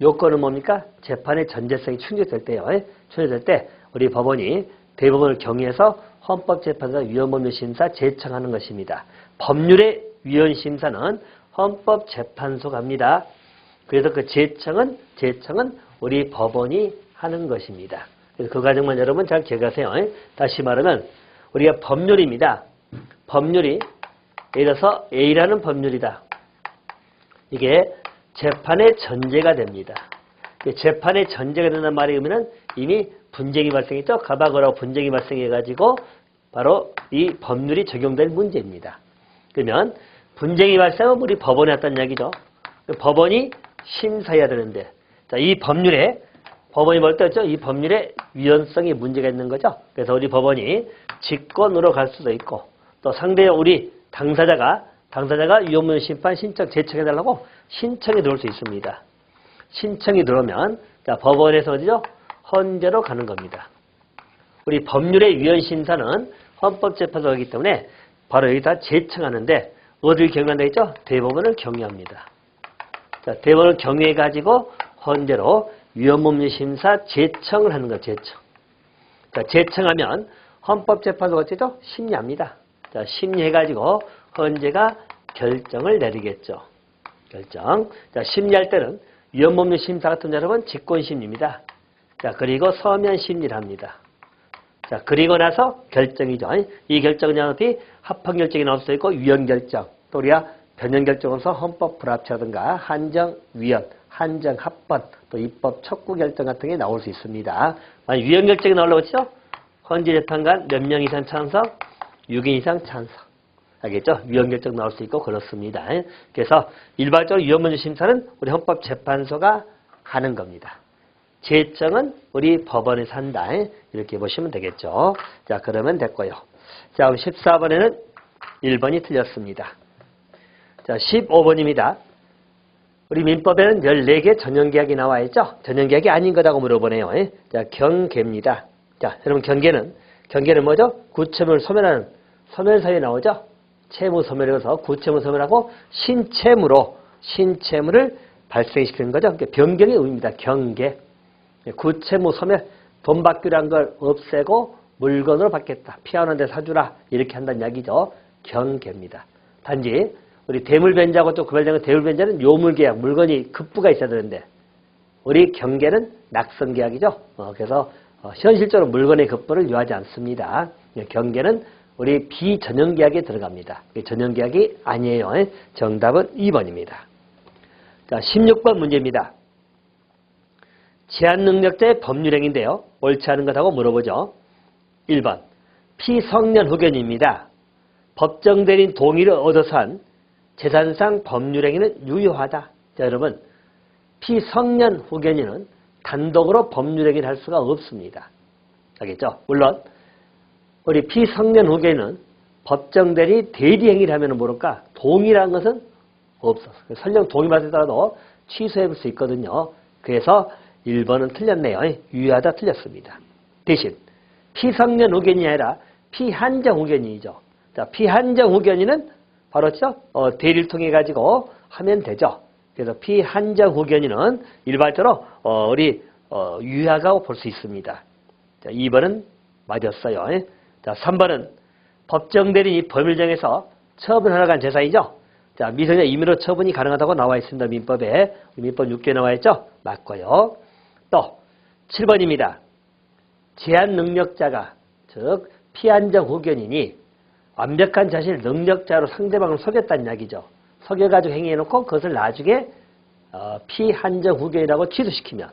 요건은 뭡니까? 재판의 전제성이 충족될 때요. 충족될 때 우리 법원이 대법원을 경위해서 헌법재판소 위헌법률 심사 제청하는 것입니다. 법률의 위헌 심사는 헌법재판소가 합니다. 그래서 그 제청은 우리 법원이 하는 것입니다. 그래서 그 과정만 여러분 잘 기억하세요. 다시 말하면 우리가 법률입니다. 법률이 예를 들어서 A라는 법률이다. 이게 재판의 전제가 됩니다. 재판의 전제가 된다는 말이 의미는 이미 분쟁이 발생했죠. 가박어라고 분쟁이 발생해가지고 바로 이 법률이 적용될 문제입니다. 그러면 분쟁이 발생하면 우리 법원에 왔다는 이야기죠. 법원이 심사해야 되는데 자, 이 법률에 법원이 뭘 때였죠? 이 법률의 위헌성이 문제가 있는 거죠. 그래서 우리 법원이 직권으로 갈 수도 있고 또 상대 우리 당사자가 위헌법률 심판 신청 제청해달라고 신청이 들어올 수 있습니다. 신청이 들어오면 자, 법원에서 어디죠? 헌재로 가는 겁니다. 우리 법률의 위헌 심사는 헌법재판소이기 때문에 바로 여기다 제청하는데 어디를 경유한다 했죠? 대법원을 경유합니다. 자, 대법원을 경유해가지고 헌재로 위헌법률 심사 제청을 하는 거 제청. 자, 제청하면 헌법재판소가 어쩌죠? 심리합니다. 자, 심리해가지고 헌재가 결정을 내리겠죠. 결정. 자, 심리할 때는 위헌법률 심사 같은 여러분 직권심리입니다. 자, 그리고 서면 심리를 합니다. 자, 그리고 나서 결정이죠. 이 결정은 어차피 합헌결정이 나올 수도 있고 위헌결정, 또 우리가 변형결정으로서 헌법 불합치라든가 한정위헌, 한정합헌, 또 입법 촉구결정 같은 게 나올 수 있습니다. 만약 위헌결정이 나오려고 했죠? 헌재재판관 몇 명 이상 찬성? 6인 이상 찬성. 알겠죠? 위헌결정 나올 수 있고 그렇습니다. 그래서 일반적으로 위헌법률 심사는 우리 헌법재판소가 하는 겁니다. 제청은 우리 법원에서 한다. 이렇게 보시면 되겠죠. 자, 그러면 됐고요. 자, 14번에는 1번이 틀렸습니다. 자, 15번입니다. 우리 민법에는 14개 전형계약이 나와 있죠. 전형계약이 아닌 거라고 물어보네요. 자, 경계입니다. 자, 여러분 경계는 뭐죠? 구체물 소멸하는 소멸사유에 나오죠. 채무 소멸에서 구체물 소멸하고 신채무를 발생시키는 거죠. 그러니까 변경의 의미입니다. 경계. 구채무 소멸, 돈 받기로 한 걸 없애고 물건으로 받겠다. 피하는 데 사주라. 이렇게 한다는 이야기죠. 경계입니다. 단지 우리 대물변제하고 또 구별된 대물변제는 요물계약, 물건이 급부가 있어야 되는데 우리 경계는 낙선계약이죠. 그래서 현실적으로 물건의 급부를 요하지 않습니다. 경계는 우리 비전형계약에 들어갑니다. 전형계약이 아니에요. 정답은 2번입니다. 자, 16번 문제입니다. 제한능력자의 법률행위인데요. 옳지 않은 것하고 물어보죠. 1번 피성년 후견입니다. 법정 대리인 동의를 얻어서 한 재산상 법률행위는 유효하다. 자, 여러분 피성년 후견인은 단독으로 법률행위를 할 수가 없습니다. 알겠죠? 물론 우리 피성년 후견인은 법정 대리행위를 하면 모를까 동의라는 것은 없어서 설령 동의받았더라도 취소해볼 수 있거든요. 그래서 1번은 틀렸네요. 유효하다 틀렸습니다. 대신 피성년 후견이 아니라 피한정 후견인이죠. 자, 피한정 후견인은 바로 대리를 통해 가지고 하면 되죠. 그래서 피한정 후견인은 일반적으로 우리 유효하다고 볼 수 있습니다. 자, 2번은 맞았어요. 자, 3번은 법정 대리인이 법을 정해서 처분하러 간 재산이죠. 자, 미성년 임의로 처분이 가능하다고 나와 있습니다. 민법에. 민법 6개 나와 있죠. 맞고요. 또 7번입니다. 제한 능력자가 즉 피한정 후견인이 완벽한 자신을 능력자로 상대방을 속였다는 이야기죠. 속여가지고 행위해놓고 그것을 나중에 피한정 후견이라고 취소시키면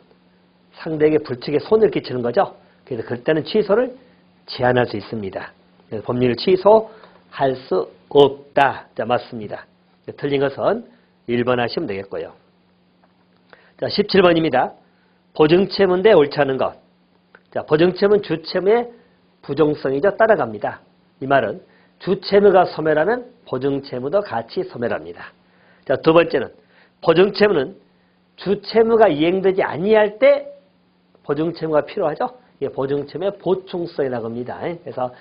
상대에게 불측에 손해를 끼치는 거죠. 그래서 그럴 때는 취소를 제한할 수 있습니다. 그래서 법률을 취소할 수 없다. 자, 맞습니다. 틀린 것은 1번 하시면 되겠고요. 자, 17번입니다. 보증채무인데 옳지 않은 것. 자, 보증채무는 주채무의 부종성이죠. 따라갑니다. 이 말은 주채무가 소멸하면 보증채무도 같이 소멸합니다. 자, 두 번째는 보증채무는 주채무가 이행되지 아니할 때 보증채무가 필요하죠. 이게 보증채무의 보충성이라고 합니다. 그래서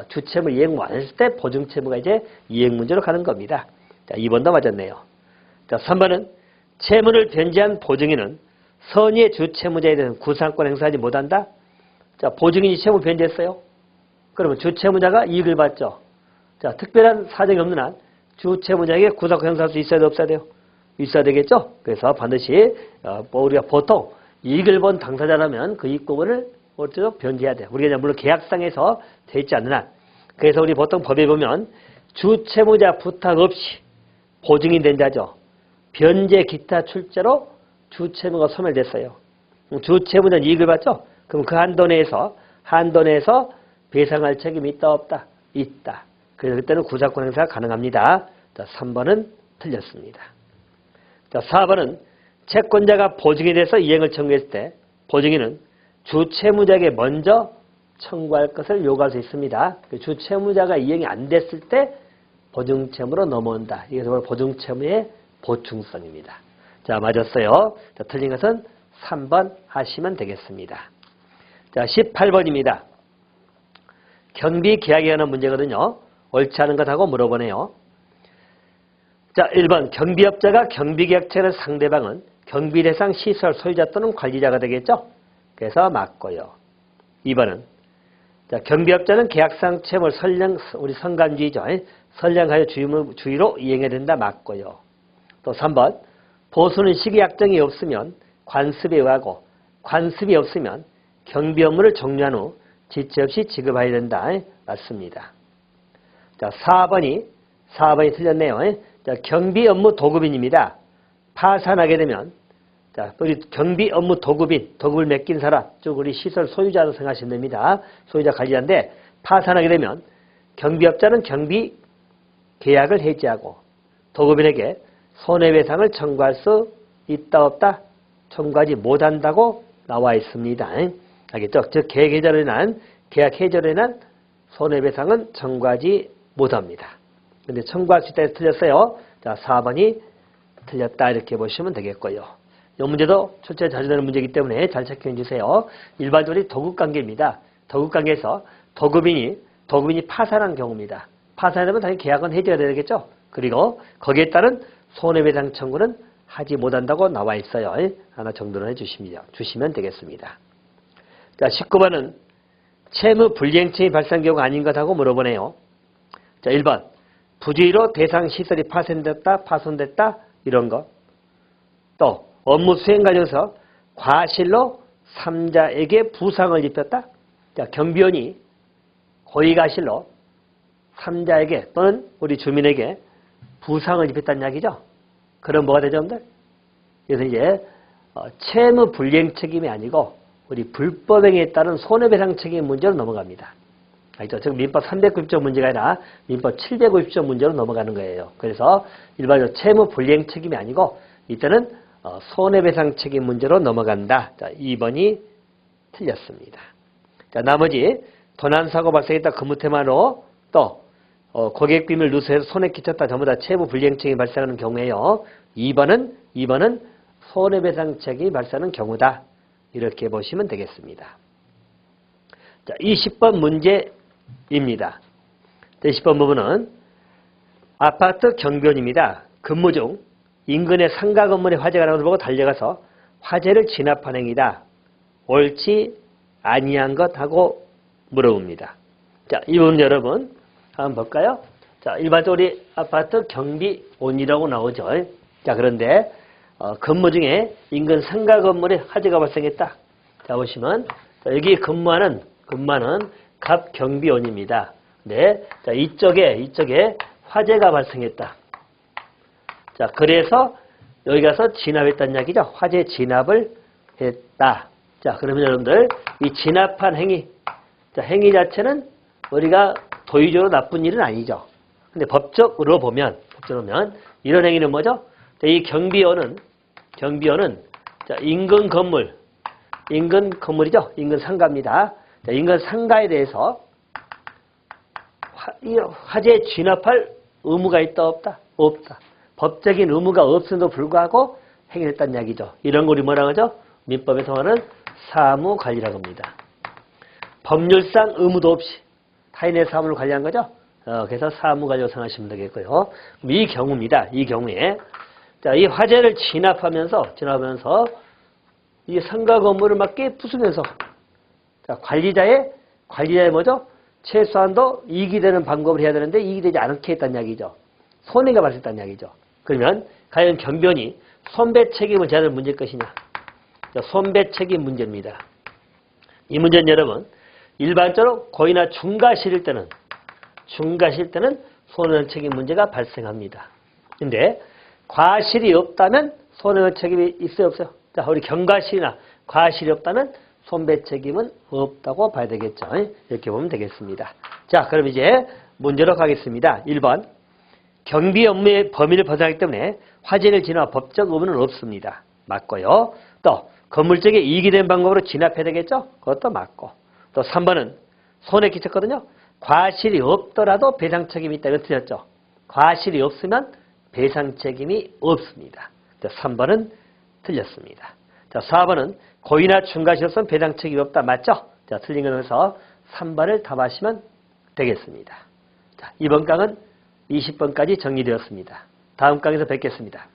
주채무 이행 완료했을 때 보증채무가 이제 이행 문제로 가는 겁니다. 자, 2번도 맞았네요. 자, 3번은 채무를 변제한 보증인은 선의의 주채무자에 대한 구상권 행사하지 못한다. 자, 보증인이 채무 변제했어요. 그러면 주채무자가 이익을 받죠. 자, 특별한 사정이 없는 한 주채무자에게 구상권 행사할 수 있어야 돼, 없어야 돼요? 있어야 되겠죠. 그래서 반드시 우리가 보통 이익을 본 당사자라면 그 이익 부분을 어쩌죠? 변제해야 돼요. 우리가 물론 계약상에서 돼 있지 않는 한. 그래서 우리 보통 법에 보면 주채무자 부탁 없이 보증인 된 자죠. 변제 기타 출제로 주채무가 소멸됐어요. 주채무자는 이익을 받죠. 그럼 그 한도 내에서 배상할 책임이 있다 없다? 있다. 그래서 그때는 구상권 행사가 가능합니다. 자, 3번은 틀렸습니다. 자, 4번은 채권자가 보증인에 대해서 이행을 청구했을 때 보증인은 주채무자에게 먼저 청구할 것을 요구할 수 있습니다. 주채무자가 이행이 안 됐을 때 보증채무로 넘어온다. 이게 바로 보증채무의 보충성입니다. 자, 맞았어요. 자, 틀린 것은 3번 하시면 되겠습니다. 자, 18번입니다. 경비계약에 관한 문제거든요. 옳지 않은 것하고 물어보네요. 자, 1번 경비업자가 경비계약체는 상대방은 경비대상 시설 소유자 또는 관리자가 되겠죠. 그래서 맞고요. 2번은 자, 경비업자는 계약상 채무를 우리 선관주의죠. 선량하여 주의로 이행해야 된다. 맞고요. 또 3번 보수는 시기약정이 없으면 관습에 의하고 관습이 없으면 경비 업무를 종료한 후 지체 없이 지급해야 된다. 맞습니다. 자, 4번이 틀렸네요. 자, 경비 업무 도급인입니다. 파산하게 되면 자, 우리 경비 업무 도급을 맡긴 사람, 즉 우리 시설 소유자로 생각하시면 됩니다. 소유자 관리자인데 파산하게 되면 경비업자는 경비 계약을 해지하고 도급인에게 손해배상을 청구할 수 있다 없다? 청구하지 못한다고 나와 있습니다. 알겠죠? 즉 계약 해지로 인한 손해배상은 청구하지 못합니다. 근데 청구할 수 있다 해서 틀렸어요. 자, 4번이 틀렸다 이렇게 보시면 되겠고요. 이 문제도 출제에 자주 되는 문제이기 때문에 잘 체크해 주세요. 일반적으로 도급관계입니다. 도급관계에서 도급인이 파산한 경우입니다. 파산하면 당연히 계약은 해지가 되겠죠. 그리고 거기에 따른 손해배상 청구는 하지 못한다고 나와 있어요. 하나 정도는 주시면 되겠습니다. 자, 19번은 채무 불이행청이 발생한 경우가 아닌 것하고 물어보네요. 자, 1번 부주의로 대상 시설이 파손됐다 이런 거. 또 업무 수행 과정에서 과실로 3자에게 부상을 입혔다. 자, 경비원이 고의과실로 3자에게 또는 우리 주민에게 부상을 입혔다는 이야기죠. 그럼 뭐가 되죠, 여러분들? 그래서 이제 채무 불이행 책임이 아니고 우리 불법행위에 따른 손해배상 책임 문제로 넘어갑니다. 알죠? 즉 민법 390조 문제가 아니라 민법 750조 문제로 넘어가는 거예요. 그래서 일반적으로 채무 불이행 책임이 아니고 이때는 손해배상 책임 문제로 넘어간다. 자, 2번이 틀렸습니다. 자, 나머지 도난사고 발생했다 근무태만으로 또 고객 비밀 누수해서 손해 끼쳤다 전부 다 채무 불이행 책임이 발생하는 경우에요. 2번은 손해배상 책임이 발생하는 경우다. 이렇게 보시면 되겠습니다. 자, 20번 문제입니다. 20번 부분은 아파트 경비원입니다. 근무 중 인근의 상가 건물에 화재가 나는 것을 보고 달려가서 화재를 진압한 행위다. 옳지 아니한 것하고 물어봅니다. 자, 이 부분 여러분 한번 볼까요? 자, 일반적으로 우리 아파트 경비원이라고 나오죠. 자, 그런데 근무 중에 인근 상가 건물에 화재가 발생했다. 자, 보시면 자, 여기 근무하는 갑 경비원입니다. 네, 자, 이쪽에 화재가 발생했다. 자, 그래서 여기 가서 진압했다는 이야기죠. 화재 진압을 했다. 자, 그러면 여러분들 이 진압한 행위, 자, 행위 자체는 우리가 도의적으로 나쁜 일은 아니죠. 근데 법적으로 보면 이런 행위는 뭐죠? 자, 이 경비원은 자, 인근 건물이죠. 인근 상가입니다. 자, 인근 상가에 대해서 화재 진압할 의무가 있다 없다? 없다. 법적인 의무가 없음에도 불구하고 행위를 했다는 이야기죠. 이런 걸 우리 뭐라고 하죠? 민법에 통하는 사무관리라고 합니다. 법률상 의무도 없이 타인의 사무를 관리한 거죠. 그래서 사무관리로 생각하시면 되겠고요. 이 경우입니다. 이 경우에 자, 이 화재를 진압하면서 이 상가 건물을 막 깨부수면서 자, 관리자의 뭐죠? 최소한도 이익이 되는 방법을 해야 되는데 이익이 되지 않게 했다는 이야기죠. 손해가 발생했다는 이야기죠. 그러면 과연 경비원이 손배 책임을 져야 할 문제일 것이냐? 자, 손배 책임 문제입니다. 이 문제는 여러분 일반적으로 고의나 중과실일 때는 손해원 책임 문제가 발생합니다. 근데 과실이 없다면 손해원 책임이 있어요 없어요? 자, 우리 경과실이나 과실이 없다면 손배 책임은 없다고 봐야 되겠죠. 이렇게 보면 되겠습니다. 자, 그럼 이제 문제로 가겠습니다. 1번. 경비 업무의 범위를 벗어나기 때문에 화재를 진압 법적 의무는 없습니다. 맞고요. 또 건물적에 이익이 된 방법으로 진압해야 되겠죠? 그것도 맞고. 또 3번은 손해 끼쳤거든요. 과실이 없더라도 배상 책임이 있다. 이거 틀렸죠? 과실이 없으면 배상 책임이 없습니다. 자, 3번은 틀렸습니다. 자, 4번은 고의나 중과실로서는 배상 책임이 없다. 맞죠? 자, 틀린 거에서 3번을 답하시면 되겠습니다. 자, 이번 강은 20번까지 정리되었습니다. 다음 강에서 뵙겠습니다.